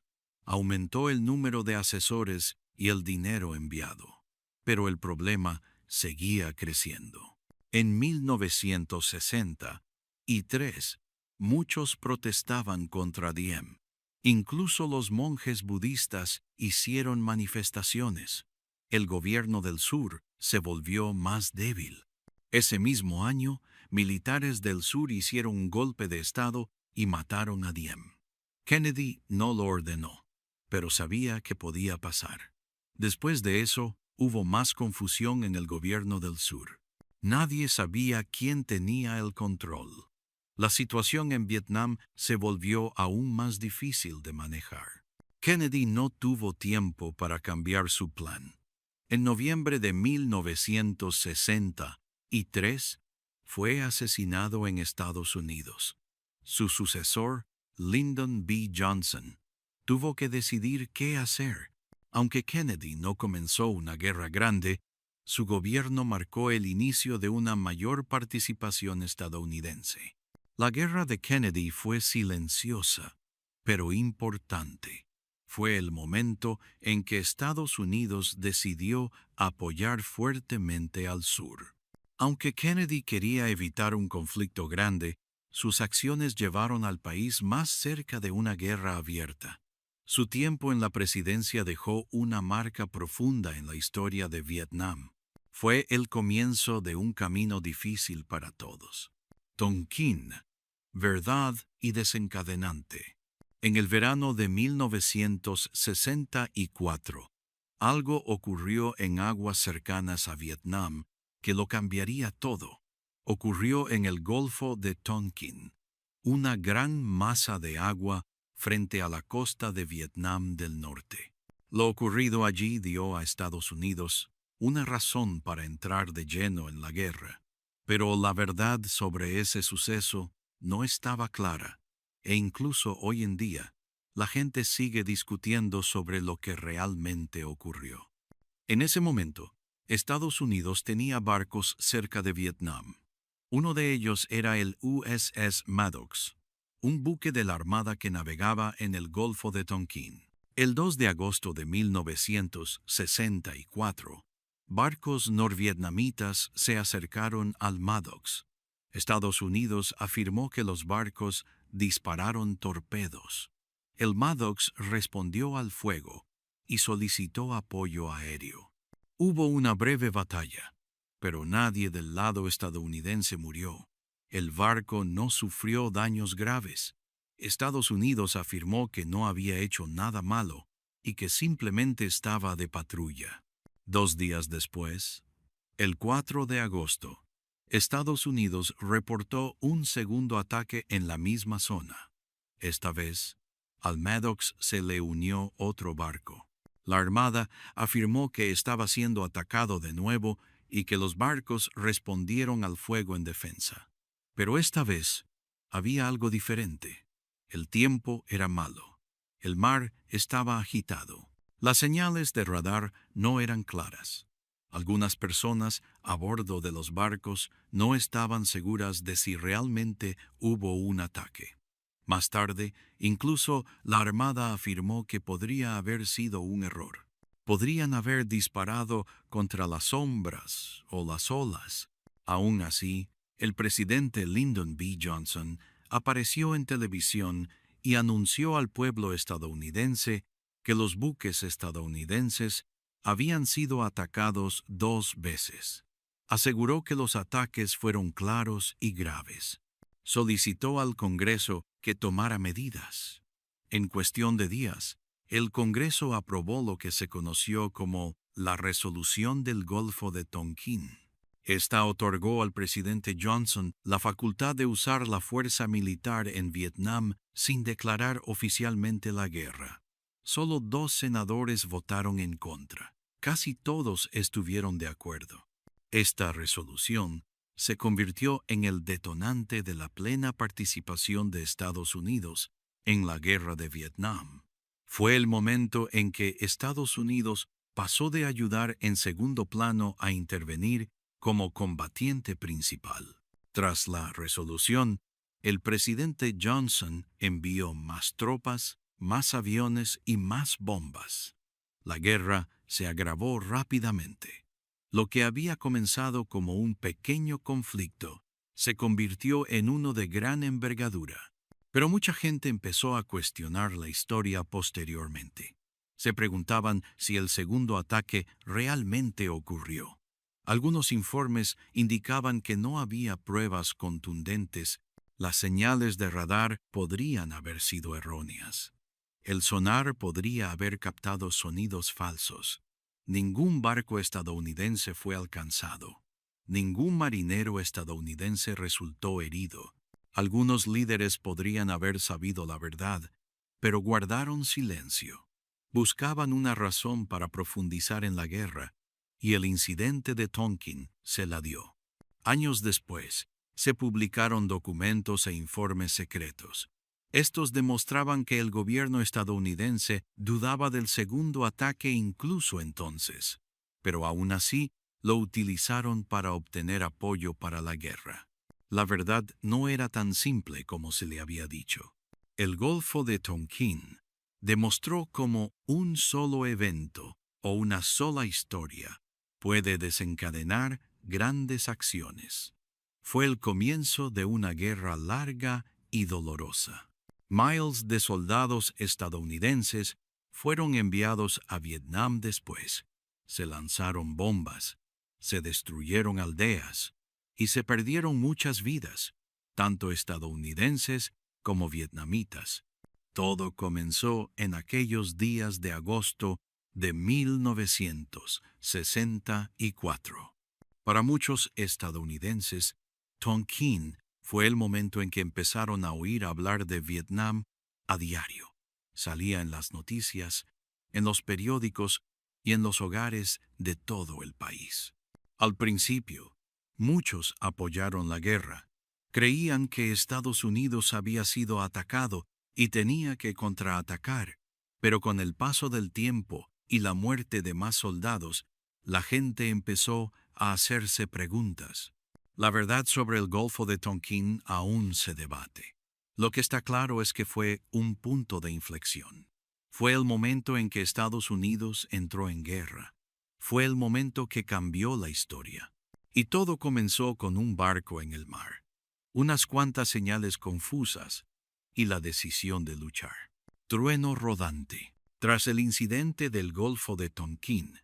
Aumentó el número de asesores y el dinero enviado. Pero el problema seguía creciendo. En 1963, muchos protestaban contra Diem. Incluso los monjes budistas hicieron manifestaciones. El gobierno del sur se volvió más débil. Ese mismo año, militares del sur hicieron un golpe de estado y mataron a Diem. Kennedy no lo ordenó, pero sabía que podía pasar. Después de eso, hubo más confusión en el gobierno del sur. Nadie sabía quién tenía el control. La situación en Vietnam se volvió aún más difícil de manejar. Kennedy no tuvo tiempo para cambiar su plan. En noviembre de 1963, fue asesinado en Estados Unidos. Su sucesor, Lyndon B. Johnson, tuvo que decidir qué hacer. Aunque Kennedy no comenzó una guerra grande, su gobierno marcó el inicio de una mayor participación estadounidense. La guerra de Kennedy fue silenciosa, pero importante. Fue el momento en que Estados Unidos decidió apoyar fuertemente al sur. Aunque Kennedy quería evitar un conflicto grande, sus acciones llevaron al país más cerca de una guerra abierta. Su tiempo en la presidencia dejó una marca profunda en la historia de Vietnam. Fue el comienzo de un camino difícil para todos. Tonkin, verdad y desencadenante. En el verano de 1964, algo ocurrió en aguas cercanas a Vietnam que lo cambiaría todo. Ocurrió en el Golfo de Tonkin, una gran masa de agua frente a la costa de Vietnam del Norte. Lo ocurrido allí dio a Estados Unidos una razón para entrar de lleno en la guerra, pero la verdad sobre ese suceso no estaba clara, e incluso hoy en día, la gente sigue discutiendo sobre lo que realmente ocurrió. En ese momento, Estados Unidos tenía barcos cerca de Vietnam. Uno de ellos era el USS Maddox, un buque de la Armada que navegaba en el Golfo de Tonkin. El 2 de agosto de 1964, barcos norvietnamitas se acercaron al Maddox. Estados Unidos afirmó que los barcos dispararon torpedos. El Maddox respondió al fuego y solicitó apoyo aéreo. Hubo una breve batalla, pero nadie del lado estadounidense murió. El barco no sufrió daños graves. Estados Unidos afirmó que no había hecho nada malo y que simplemente estaba de patrulla. 2 días después, el 4 de agosto, Estados Unidos reportó un segundo ataque en la misma zona. Esta vez, al Maddox se le unió otro barco. La Armada afirmó que estaba siendo atacado de nuevo y que los barcos respondieron al fuego en defensa. Pero esta vez había algo diferente. El tiempo era malo. El mar estaba agitado. Las señales de radar no eran claras. Algunas personas a bordo de los barcos no estaban seguras de si realmente hubo un ataque. Más tarde, incluso la Armada afirmó que podría haber sido un error. Podrían haber disparado contra las sombras o las olas. Aún así, el presidente Lyndon B. Johnson apareció en televisión y anunció al pueblo estadounidense que los buques estadounidenses habían sido atacados 2 veces. Aseguró que los ataques fueron claros y graves. Solicitó al Congreso que tomara medidas. En cuestión de días, el Congreso aprobó lo que se conoció como la Resolución del Golfo de Tonkin. Esta otorgó al presidente Johnson la facultad de usar la fuerza militar en Vietnam sin declarar oficialmente la guerra. Solo 2 senadores votaron en contra. Casi todos estuvieron de acuerdo. Esta resolución se convirtió en el detonante de la plena participación de Estados Unidos en la Guerra de Vietnam. Fue el momento en que Estados Unidos pasó de ayudar en segundo plano a intervenir como combatiente principal. Tras la resolución, el presidente Johnson envió más tropas, más aviones y más bombas. La guerra se agravó rápidamente. Lo que había comenzado como un pequeño conflicto se convirtió en uno de gran envergadura. Pero mucha gente empezó a cuestionar la historia posteriormente. Se preguntaban si el segundo ataque realmente ocurrió. Algunos informes indicaban que no había pruebas contundentes. Las señales de radar podrían haber sido erróneas. El sonar podría haber captado sonidos falsos. Ningún barco estadounidense fue alcanzado. Ningún marinero estadounidense resultó herido. Algunos líderes podrían haber sabido la verdad, pero guardaron silencio. Buscaban una razón para profundizar en la guerra, y el incidente de Tonkin se la dio. Años después, se publicaron documentos e informes secretos. Estos demostraban que el gobierno estadounidense dudaba del segundo ataque incluso entonces, pero aún así lo utilizaron para obtener apoyo para la guerra. La verdad no era tan simple como se le había dicho. El Golfo de Tonkin demostró cómo un solo evento o una sola historia puede desencadenar grandes acciones. Fue el comienzo de una guerra larga y dolorosa. Miles de soldados estadounidenses fueron enviados a Vietnam después. Se lanzaron bombas, se destruyeron aldeas y se perdieron muchas vidas, tanto estadounidenses como vietnamitas. Todo comenzó en aquellos días de agosto de 1964. Para muchos estadounidenses, Tonkin fue el momento en que empezaron a oír hablar de Vietnam a diario. Salía en las noticias, en los periódicos y en los hogares de todo el país. Al principio, muchos apoyaron la guerra. Creían que Estados Unidos había sido atacado y tenía que contraatacar, pero con el paso del tiempo y la muerte de más soldados, la gente empezó a hacerse preguntas. La verdad sobre el Golfo de Tonkin aún se debate. Lo que está claro es que fue un punto de inflexión. Fue el momento en que Estados Unidos entró en guerra. Fue el momento que cambió la historia. Y todo comenzó con un barco en el mar, unas cuantas señales confusas y la decisión de luchar. Trueno rodante. Tras el incidente del Golfo de Tonkin,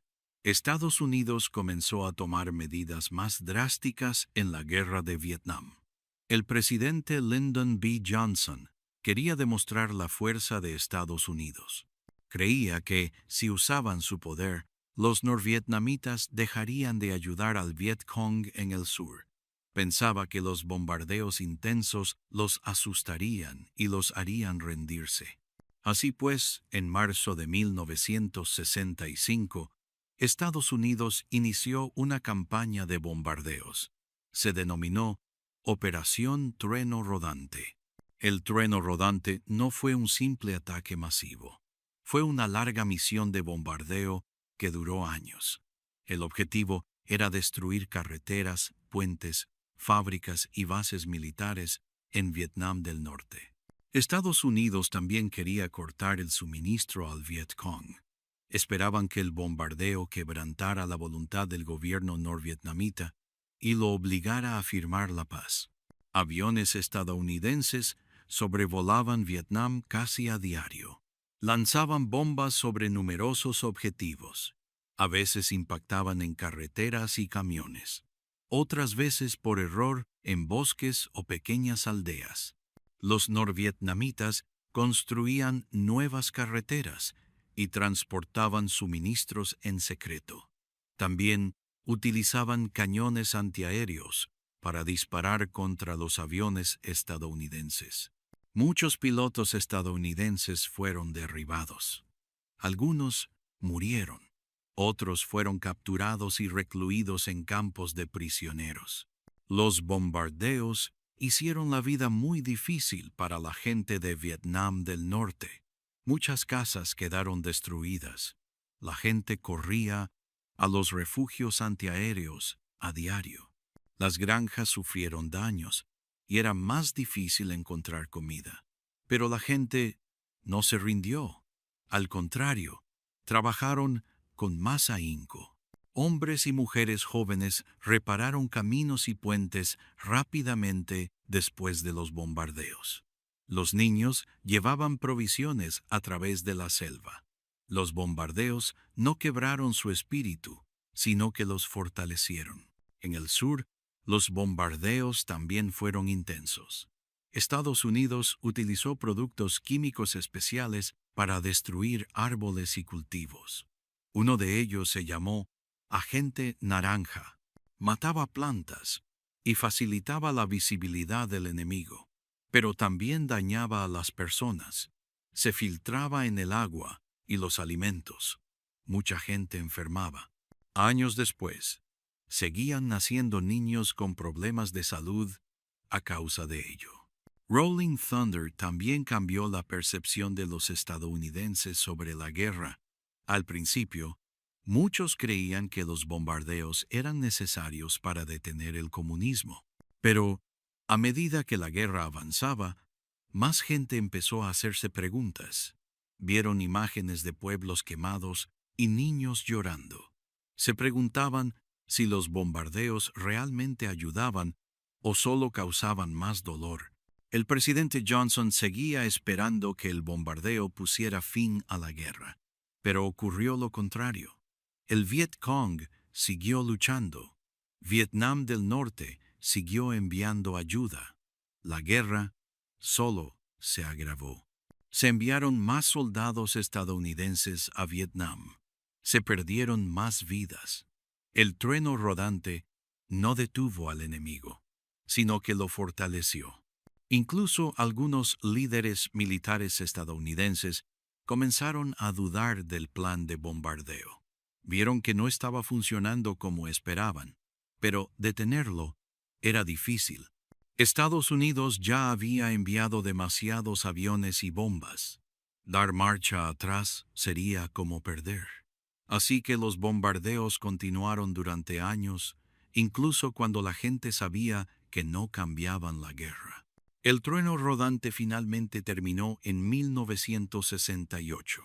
Estados Unidos comenzó a tomar medidas más drásticas en la guerra de Vietnam. El presidente Lyndon B. Johnson quería demostrar la fuerza de Estados Unidos. Creía que, si usaban su poder, los norvietnamitas dejarían de ayudar al Viet Cong en el sur. Pensaba que los bombardeos intensos los asustarían y los harían rendirse. Así pues, en marzo de 1965, Estados Unidos inició una campaña de bombardeos. Se denominó Operación Trueno Rodante. El trueno rodante no fue un simple ataque masivo. Fue una larga misión de bombardeo que duró años. El objetivo era destruir carreteras, puentes, fábricas y bases militares en Vietnam del Norte. Estados Unidos también quería cortar el suministro al Viet Cong. Esperaban que el bombardeo quebrantara la voluntad del gobierno norvietnamita y lo obligara a firmar la paz. Aviones estadounidenses sobrevolaban Vietnam casi a diario. Lanzaban bombas sobre numerosos objetivos. A veces impactaban en carreteras y camiones. Otras veces por error en bosques o pequeñas aldeas. Los norvietnamitas construían nuevas carreteras y transportaban suministros en secreto. También utilizaban cañones antiaéreos para disparar contra los aviones estadounidenses. Muchos pilotos estadounidenses fueron derribados. Algunos murieron. Otros fueron capturados y recluidos en campos de prisioneros. Los bombardeos hicieron la vida muy difícil para la gente de Vietnam del Norte. Muchas casas quedaron destruidas. La gente corría a los refugios antiaéreos a diario. Las granjas sufrieron daños y era más difícil encontrar comida. Pero la gente no se rindió. Al contrario, trabajaron con más ahínco. Hombres y mujeres jóvenes repararon caminos y puentes rápidamente después de los bombardeos. Los niños llevaban provisiones a través de la selva. Los bombardeos no quebraron su espíritu, sino que los fortalecieron. En el sur, los bombardeos también fueron intensos. Estados Unidos utilizó productos químicos especiales para destruir árboles y cultivos. Uno de ellos se llamó Agente Naranja. Mataba plantas y facilitaba la visibilidad del enemigo, pero también dañaba a las personas. Se filtraba en el agua y los alimentos. Mucha gente enfermaba. Años después, seguían naciendo niños con problemas de salud a causa de ello. Rolling Thunder también cambió la percepción de los estadounidenses sobre la guerra. Al principio, muchos creían que los bombardeos eran necesarios para detener el comunismo. Pero, a medida que la guerra avanzaba, más gente empezó a hacerse preguntas. Vieron imágenes de pueblos quemados y niños llorando. Se preguntaban si los bombardeos realmente ayudaban o solo causaban más dolor. El presidente Johnson seguía esperando que el bombardeo pusiera fin a la guerra, pero ocurrió lo contrario. El Viet Cong siguió luchando. Vietnam del Norte siguió enviando ayuda. La guerra solo se agravó. Se enviaron más soldados estadounidenses a Vietnam. Se perdieron más vidas. El trueno rodante no detuvo al enemigo, sino que lo fortaleció. Incluso algunos líderes militares estadounidenses comenzaron a dudar del plan de bombardeo. Vieron que no estaba funcionando como esperaban, pero detenerlo era difícil. Estados Unidos ya había enviado demasiados aviones y bombas. Dar marcha atrás sería como perder. Así que los bombardeos continuaron durante años, incluso cuando la gente sabía que no cambiaban la guerra. El trueno rodante finalmente terminó en 1968.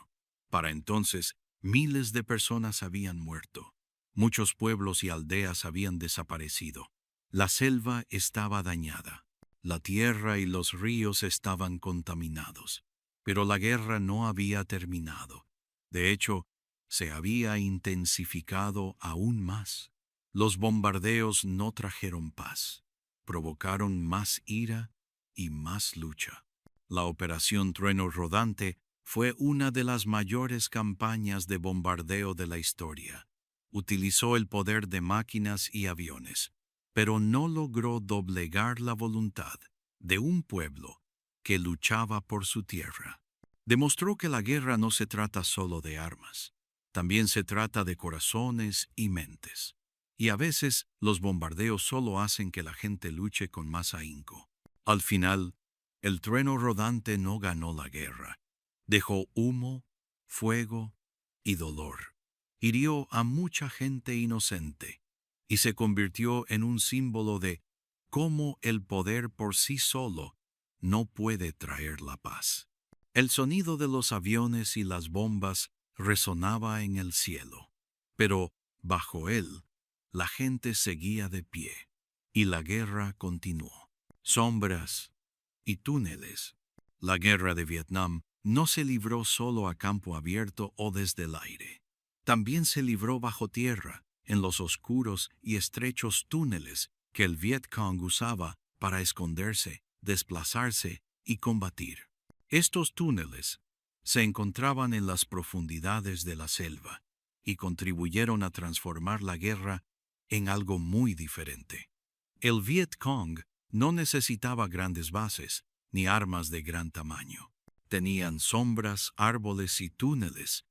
Para entonces, miles de personas habían muerto. Muchos pueblos y aldeas habían desaparecido. La selva estaba dañada. La tierra y los ríos estaban contaminados. Pero la guerra no había terminado. De hecho, se había intensificado aún más. Los bombardeos no trajeron paz. Provocaron más ira y más lucha. La Operación Trueno Rodante fue una de las mayores campañas de bombardeo de la historia. Utilizó el poder de máquinas y aviones, pero no logró doblegar la voluntad de un pueblo que luchaba por su tierra. Demostró que la guerra no se trata solo de armas, también se trata de corazones y mentes. Y a veces los bombardeos solo hacen que la gente luche con más ahínco. Al final, el trueno rodante no ganó la guerra. Dejó humo, fuego y dolor. Hirió a mucha gente inocente y se convirtió en un símbolo de cómo el poder por sí solo no puede traer la paz. El sonido de los aviones y las bombas resonaba en el cielo, pero bajo él la gente seguía de pie y la guerra continuó. Sombras y túneles. La guerra de Vietnam no se libró solo a campo abierto o desde el aire. También se libró bajo tierra, en los oscuros y estrechos túneles que el Viet Cong usaba para esconderse, desplazarse y combatir. Estos túneles se encontraban en las profundidades de la selva y contribuyeron a transformar la guerra en algo muy diferente. El Viet Cong no necesitaba grandes bases ni armas de gran tamaño. Tenían sombras, árboles y túneles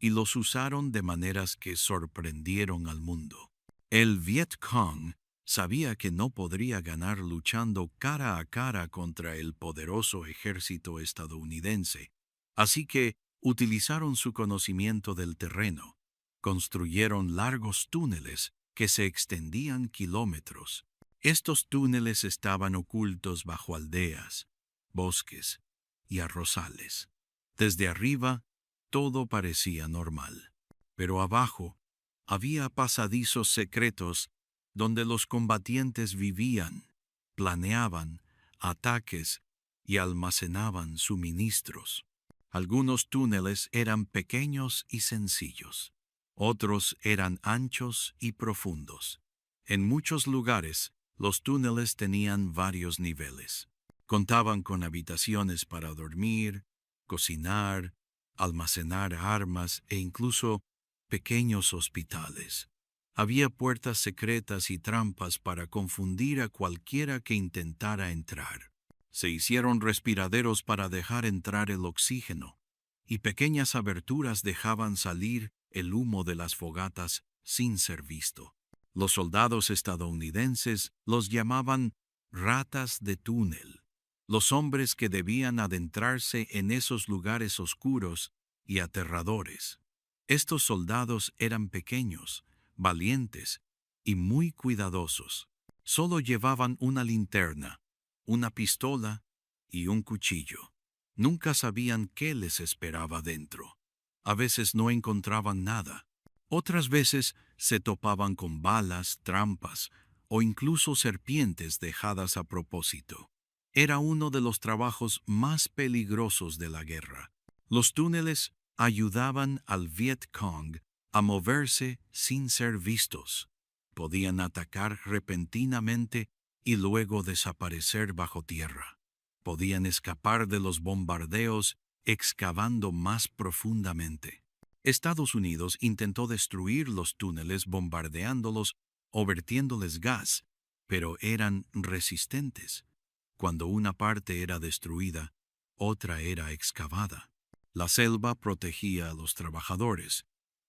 y los usaron de maneras que sorprendieron al mundo. El Viet Cong sabía que no podría ganar luchando cara a cara contra el poderoso ejército estadounidense, así que utilizaron su conocimiento del terreno. Construyeron largos túneles que se extendían kilómetros. Estos túneles estaban ocultos bajo aldeas, bosques y arrozales. Desde arriba, todo parecía normal, pero abajo había pasadizos secretos donde los combatientes vivían, planeaban ataques y almacenaban suministros. Algunos túneles eran pequeños y sencillos, otros eran anchos y profundos. En muchos lugares, los túneles tenían varios niveles. Contaban con habitaciones para dormir, cocinar, almacenar armas e incluso pequeños hospitales. Había puertas secretas y trampas para confundir a cualquiera que intentara entrar. Se hicieron respiraderos para dejar entrar el oxígeno, y pequeñas aberturas dejaban salir el humo de las fogatas sin ser visto. Los soldados estadounidenses los llamaban ratas de túnel, los hombres que debían adentrarse en esos lugares oscuros y aterradores. Estos soldados eran pequeños, valientes y muy cuidadosos. Solo llevaban una linterna, una pistola y un cuchillo. Nunca sabían qué les esperaba dentro. A veces no encontraban nada. Otras veces se topaban con balas, trampas o incluso serpientes dejadas a propósito. Era uno de los trabajos más peligrosos de la guerra. Los túneles ayudaban al Viet Cong a moverse sin ser vistos. Podían atacar repentinamente y luego desaparecer bajo tierra. Podían escapar de los bombardeos excavando más profundamente. Estados Unidos intentó destruir los túneles bombardeándolos o vertiéndoles gas, pero eran resistentes. Cuando una parte era destruida, otra era excavada. La selva protegía a los trabajadores,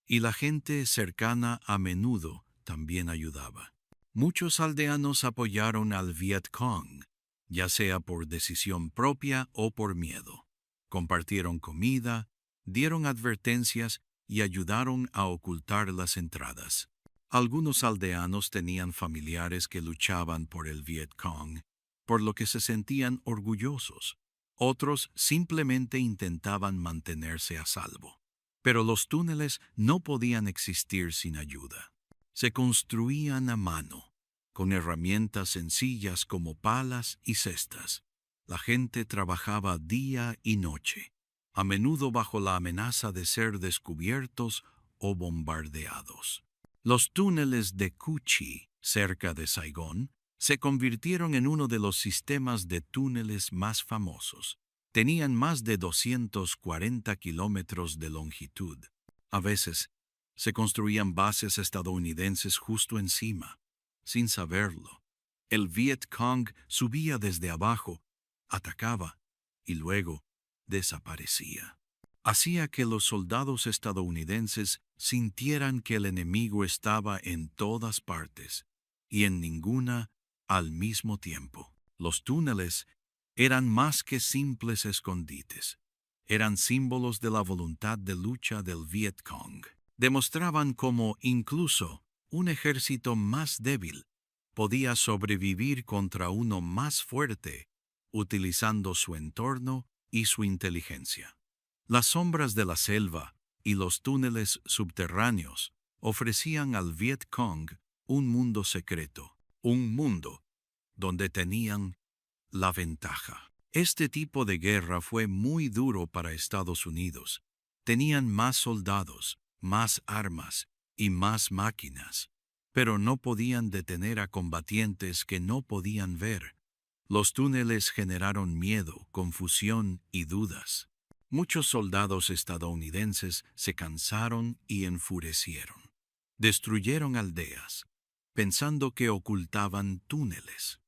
y la gente cercana a menudo también ayudaba. Muchos aldeanos apoyaron al Viet Cong, ya sea por decisión propia o por miedo. Compartieron comida, dieron advertencias y ayudaron a ocultar las entradas. Algunos aldeanos tenían familiares que luchaban por el Viet Cong, por lo que se sentían orgullosos. Otros simplemente intentaban mantenerse a salvo. Pero los túneles no podían existir sin ayuda. Se construían a mano, con herramientas sencillas como palas y cestas. La gente trabajaba día y noche, a menudo bajo la amenaza de ser descubiertos o bombardeados. Los túneles de Cu Chi, cerca de Saigón, se convirtieron en uno de los sistemas de túneles más famosos. Tenían más de 240 kilómetros de longitud. A veces, se construían bases estadounidenses justo encima. Sin saberlo, el Viet Cong subía desde abajo, atacaba y luego desaparecía. Hacía que los soldados estadounidenses sintieran que el enemigo estaba en todas partes y en ninguna al mismo tiempo. Los túneles eran más que simples escondites. Eran símbolos de la voluntad de lucha del Viet Cong. Demostraban cómo incluso un ejército más débil podía sobrevivir contra uno más fuerte, utilizando su entorno y su inteligencia. Las sombras de la selva y los túneles subterráneos ofrecían al Viet Cong un mundo secreto, un mundo donde tenían la ventaja. Este tipo de guerra fue muy duro para Estados Unidos. Tenían más soldados, más armas y más máquinas, pero no podían detener a combatientes que no podían ver. Los túneles generaron miedo, confusión y dudas. Muchos soldados estadounidenses se cansaron y enfurecieron. Destruyeron aldeas, pensando que ocultaban túneles.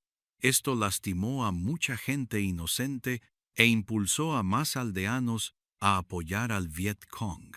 Esto lastimó a mucha gente inocente e impulsó a más aldeanos a apoyar al Viet Cong.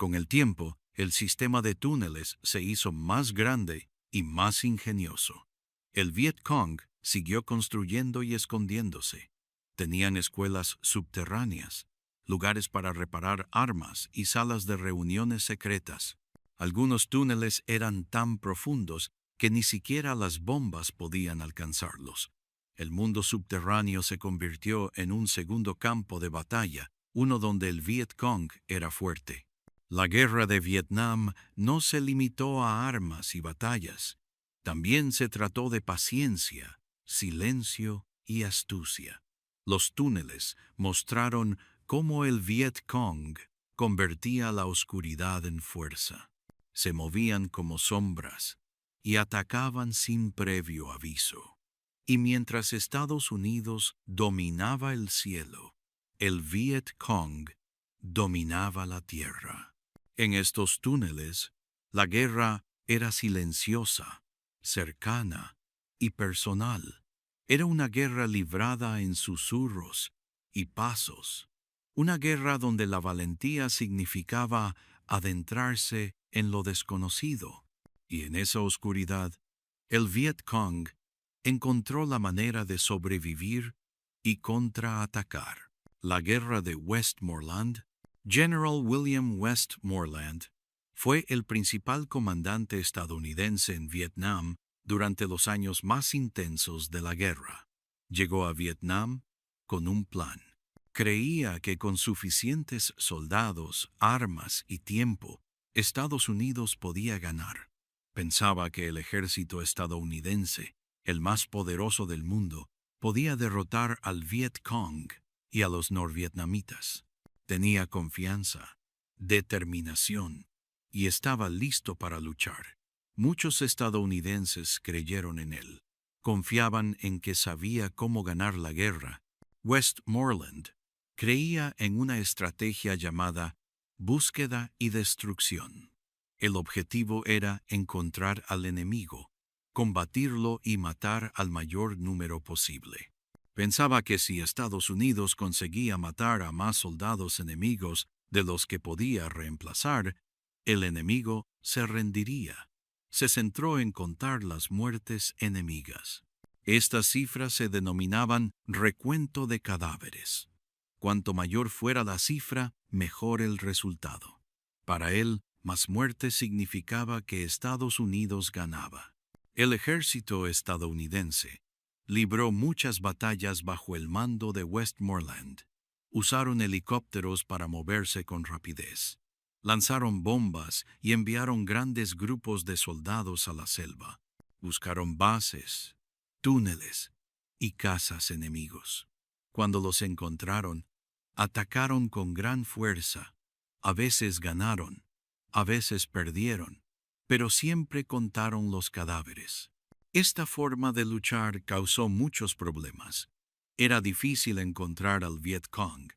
Con el tiempo, el sistema de túneles se hizo más grande y más ingenioso. El Viet Cong siguió construyendo y escondiéndose. Tenían escuelas subterráneas, lugares para reparar armas y salas de reuniones secretas. Algunos túneles eran tan profundos que ni siquiera las bombas podían alcanzarlos. El mundo subterráneo se convirtió en un segundo campo de batalla, uno donde el Viet Cong era fuerte. La guerra de Vietnam no se limitó a armas y batallas. También se trató de paciencia, silencio y astucia. Los túneles mostraron cómo el Viet Cong convertía la oscuridad en fuerza. Se movían como sombras y atacaban sin previo aviso. Y mientras Estados Unidos dominaba el cielo, el Viet Cong dominaba la tierra. En estos túneles, la guerra era silenciosa, cercana y personal. Era una guerra librada en susurros y pasos. Una guerra donde la valentía significaba adentrarse en lo desconocido. Y en esa oscuridad, el Viet Cong encontró la manera de sobrevivir y contraatacar. La guerra de Westmoreland. General William Westmoreland fue el principal comandante estadounidense en Vietnam durante los años más intensos de la guerra. Llegó a Vietnam con un plan. Creía que con suficientes soldados, armas y tiempo, Estados Unidos podía ganar. Pensaba que el ejército estadounidense, el más poderoso del mundo, podía derrotar al Viet Cong y a los norvietnamitas. Tenía confianza, determinación y estaba listo para luchar. Muchos estadounidenses creyeron en él. Confiaban en que sabía cómo ganar la guerra. Westmoreland creía en una estrategia llamada búsqueda y destrucción. El objetivo era encontrar al enemigo, combatirlo y matar al mayor número posible. Pensaba que si Estados Unidos conseguía matar a más soldados enemigos de los que podía reemplazar, el enemigo se rendiría. Se centró en contar las muertes enemigas. Estas cifras se denominaban recuento de cadáveres. Cuanto mayor fuera la cifra, mejor el resultado. Para él, más muertes significaba que Estados Unidos ganaba. El ejército estadounidense libró muchas batallas bajo el mando de Westmoreland. Usaron helicópteros para moverse con rapidez. Lanzaron bombas y enviaron grandes grupos de soldados a la selva. Buscaron bases, túneles y casas enemigos. Cuando los encontraron, atacaron con gran fuerza. A veces ganaron, a veces perdieron, pero siempre contaron los cadáveres. Esta forma de luchar causó muchos problemas. Era difícil encontrar al Viet Cong.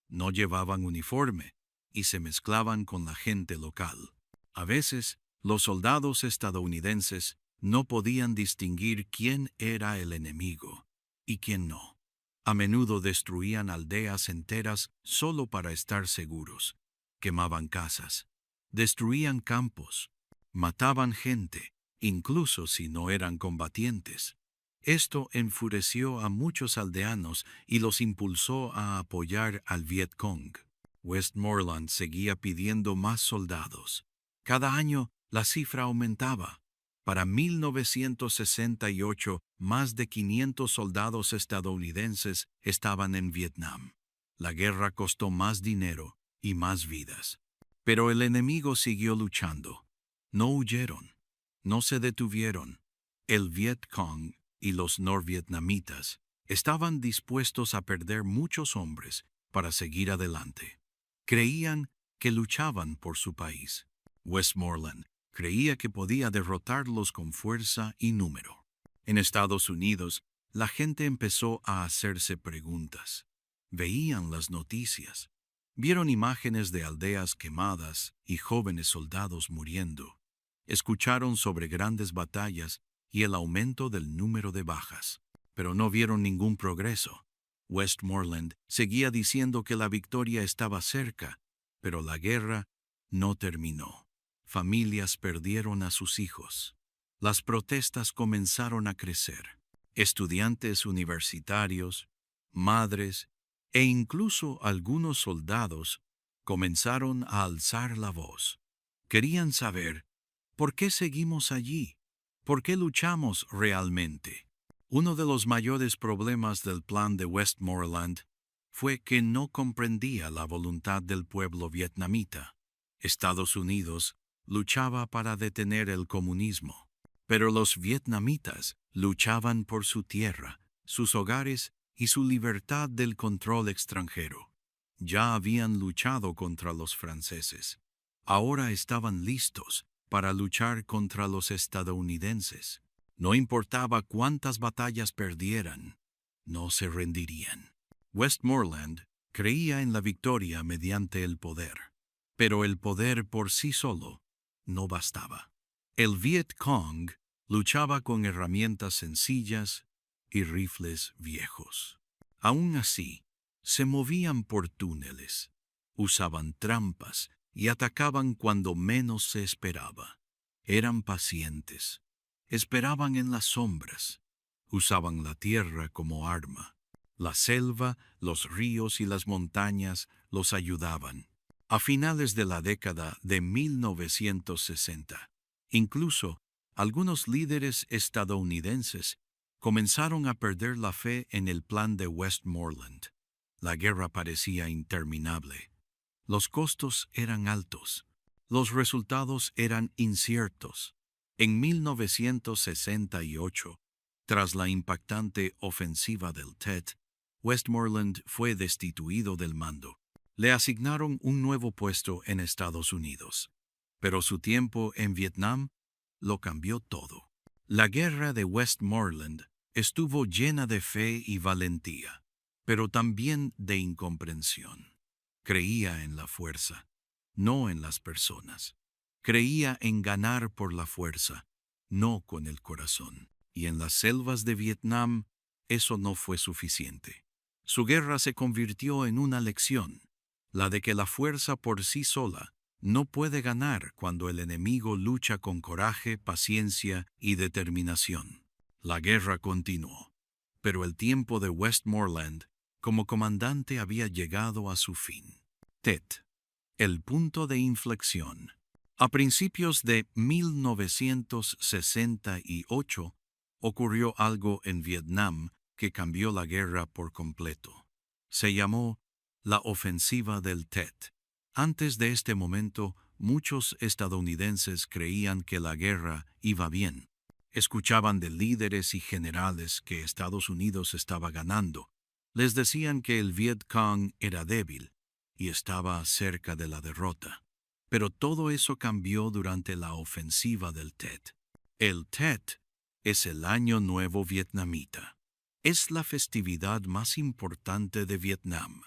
No llevaban uniforme y se mezclaban con la gente local. A veces, los soldados estadounidenses no podían distinguir quién era el enemigo y quién no. A menudo destruían aldeas enteras solo para estar seguros. Quemaban casas, destruían campos, mataban gente, incluso si no eran combatientes. Esto enfureció a muchos aldeanos y los impulsó a apoyar al Viet Cong. Westmoreland seguía pidiendo más soldados. Cada año la cifra aumentaba. Para 1968, más de 500 soldados estadounidenses estaban en Vietnam. La guerra costó más dinero y más vidas. Pero el enemigo siguió luchando. No huyeron. No se detuvieron. El Viet Cong y los norvietnamitas estaban dispuestos a perder muchos hombres para seguir adelante. Creían que luchaban por su país. Westmoreland creía que podía derrotarlos con fuerza y número. En Estados Unidos, la gente empezó a hacerse preguntas. Veían las noticias. Vieron imágenes de aldeas quemadas y jóvenes soldados muriendo. Escucharon sobre grandes batallas y el aumento del número de bajas, pero no vieron ningún progreso. Westmoreland seguía diciendo que la victoria estaba cerca, pero la guerra no terminó. Familias perdieron a sus hijos. Las protestas comenzaron a crecer. Estudiantes universitarios, madres e incluso algunos soldados comenzaron a alzar la voz. Querían saber, ¿por qué seguimos allí? ¿Por qué luchamos realmente? Uno de los mayores problemas del plan de Westmoreland fue que no comprendía la voluntad del pueblo vietnamita. Estados Unidos luchaba para detener el comunismo, pero los vietnamitas luchaban por su tierra, sus hogares y su libertad del control extranjero. Ya habían luchado contra los franceses. Ahora estaban listos para luchar contra los estadounidenses. No importaba cuántas batallas perdieran, no se rendirían. Westmoreland creía en la victoria mediante el poder, pero el poder por sí solo no bastaba. El Viet Cong luchaba con herramientas sencillas y rifles viejos. Aún así, se movían por túneles, usaban trampas y atacaban cuando menos se esperaba. Eran pacientes, esperaban en las sombras, usaban la tierra como arma. La selva, los ríos y las montañas los ayudaban. A finales de la década de 1960, incluso algunos líderes estadounidenses comenzaron a perder la fe en el plan de Westmoreland. La guerra parecía interminable. Los costos eran altos. Los resultados eran inciertos. En 1968, tras la impactante ofensiva del Tet, Westmoreland fue destituido del mando. Le asignaron un nuevo puesto en Estados Unidos. Pero su tiempo en Vietnam lo cambió todo. La guerra de Westmoreland estuvo llena de fe y valentía, pero también de incomprensión. Creía en la fuerza, no en las personas. Creía en ganar por la fuerza, no con el corazón. Y en las selvas de Vietnam, eso no fue suficiente. Su guerra se convirtió en una lección, la de que la fuerza por sí sola no puede ganar cuando el enemigo lucha con coraje, paciencia y determinación. La guerra continuó, pero el tiempo de Westmoreland como comandante había llegado a su fin. Tet, el punto de inflexión. A principios de 1968 ocurrió algo en Vietnam que cambió la guerra por completo. Se llamó la Ofensiva del Tet. Antes de este momento, muchos estadounidenses creían que la guerra iba bien. Escuchaban de líderes y generales que Estados Unidos estaba ganando. Les decían que el Viet Cong era débil y estaba cerca de la derrota. Pero todo eso cambió durante la ofensiva del Tet. El Tet es el Año Nuevo Vietnamita. Es la festividad más importante de Vietnam.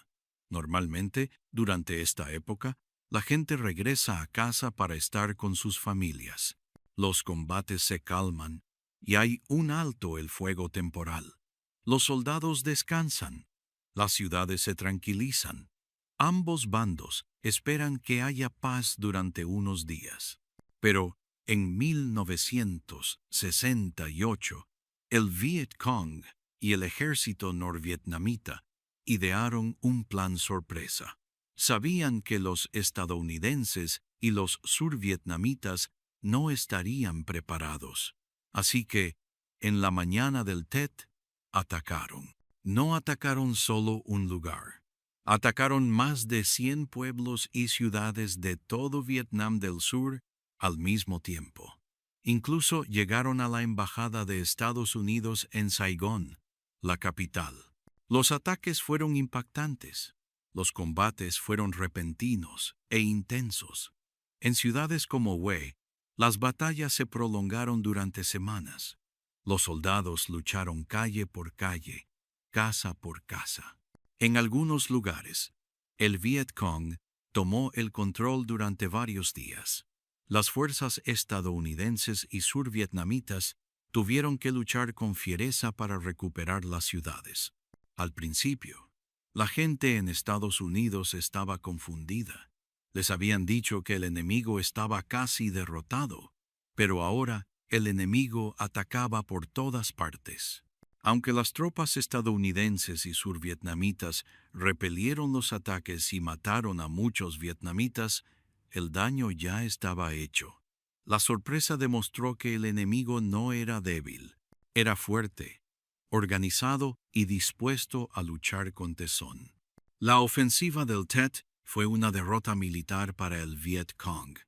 Normalmente, durante esta época, la gente regresa a casa para estar con sus familias. Los combates se calman y hay un alto el fuego temporal. Los soldados descansan. Las ciudades se tranquilizan. Ambos bandos esperan que haya paz durante unos días. Pero en 1968, el Viet Cong y el ejército norvietnamita idearon un plan sorpresa. Sabían que los estadounidenses y los survietnamitas no estarían preparados. Así que, en la mañana del Tet, atacaron. No atacaron solo un lugar. Atacaron más de 100 pueblos y ciudades de todo Vietnam del Sur al mismo tiempo. Incluso llegaron a la embajada de Estados Unidos en Saigón, la capital. Los ataques fueron impactantes. Los combates fueron repentinos e intensos. En ciudades como Hue, las batallas se prolongaron durante semanas. Los soldados lucharon calle por calle, casa por casa. En algunos lugares, el Viet Cong tomó el control durante varios días. Las fuerzas estadounidenses y survietnamitas tuvieron que luchar con fiereza para recuperar las ciudades. Al principio, la gente en Estados Unidos estaba confundida. Les habían dicho que el enemigo estaba casi derrotado, pero ahora el enemigo atacaba por todas partes. Aunque las tropas estadounidenses y survietnamitas repelieron los ataques y mataron a muchos vietnamitas, el daño ya estaba hecho. La sorpresa demostró que el enemigo no era débil, era fuerte, organizado y dispuesto a luchar con tesón. La ofensiva del Tet fue una derrota militar para el Viet Cong.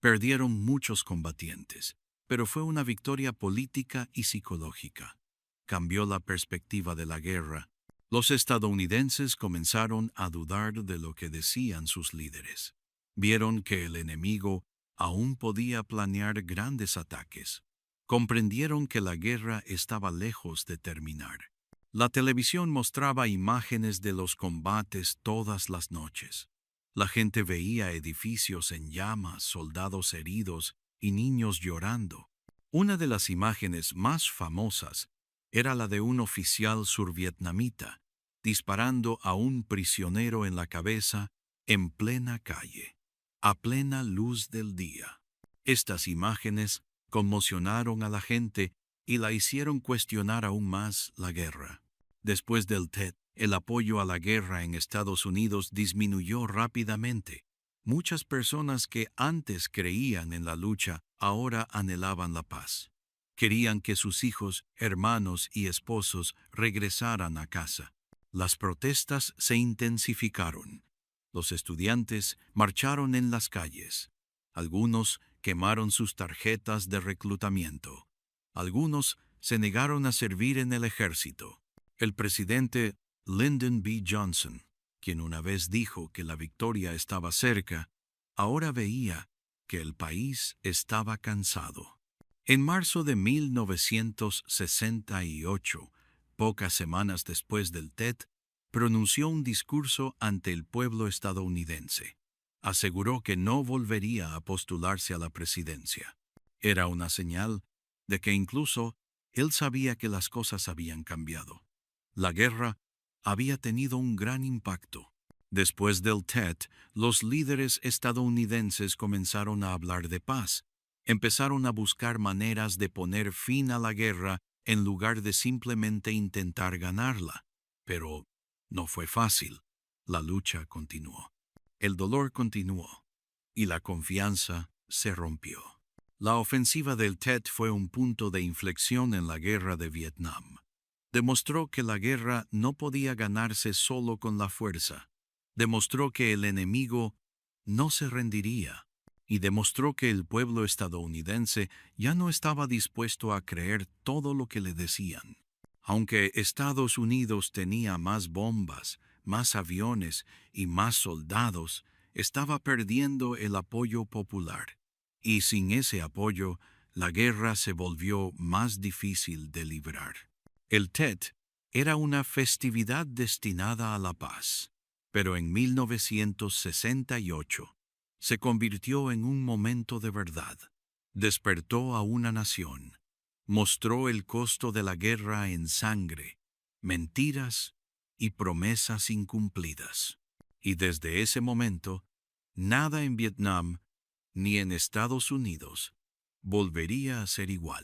Perdieron muchos combatientes, pero fue una victoria política y psicológica. Cambió la perspectiva de la guerra. Los estadounidenses comenzaron a dudar de lo que decían sus líderes. Vieron que el enemigo aún podía planear grandes ataques. Comprendieron que la guerra estaba lejos de terminar. La televisión mostraba imágenes de los combates todas las noches. La gente veía edificios en llamas, soldados heridos y niños llorando. Una de las imágenes más famosas era la de un oficial survietnamita disparando a un prisionero en la cabeza en plena calle, a plena luz del día. Estas imágenes conmocionaron a la gente y la hicieron cuestionar aún más la guerra. Después del Tet, el apoyo a la guerra en Estados Unidos disminuyó rápidamente. Muchas personas que antes creían en la lucha ahora anhelaban la paz. Querían que sus hijos, hermanos y esposos regresaran a casa. Las protestas se intensificaron. Los estudiantes marcharon en las calles. Algunos quemaron sus tarjetas de reclutamiento. Algunos se negaron a servir en el ejército. El presidente Lyndon B. Johnson, quien una vez dijo que la victoria estaba cerca, ahora veía que el país estaba cansado. En marzo de 1968, pocas semanas después del Tet, pronunció un discurso ante el pueblo estadounidense. Aseguró que no volvería a postularse a la presidencia. Era una señal de que incluso él sabía que las cosas habían cambiado. La guerra había tenido un gran impacto. Después del Tet, los líderes estadounidenses comenzaron a hablar de paz. Empezaron a buscar maneras de poner fin a la guerra en lugar de simplemente intentar ganarla. Pero no fue fácil. La lucha continuó. El dolor continuó. Y la confianza se rompió. La ofensiva del Tet fue un punto de inflexión en la guerra de Vietnam. Demostró que la guerra no podía ganarse solo con la fuerza. Demostró que el enemigo no se rendiría. Y demostró que el pueblo estadounidense ya no estaba dispuesto a creer todo lo que le decían. Aunque Estados Unidos tenía más bombas, más aviones y más soldados, estaba perdiendo el apoyo popular. Y sin ese apoyo, la guerra se volvió más difícil de librar. El Tet era una festividad destinada a la paz, pero en 1968 se convirtió en un momento de verdad. Despertó a una nación. Mostró el costo de la guerra en sangre, mentiras y promesas incumplidas. Y desde ese momento, nada en Vietnam ni en Estados Unidos volvería a ser igual.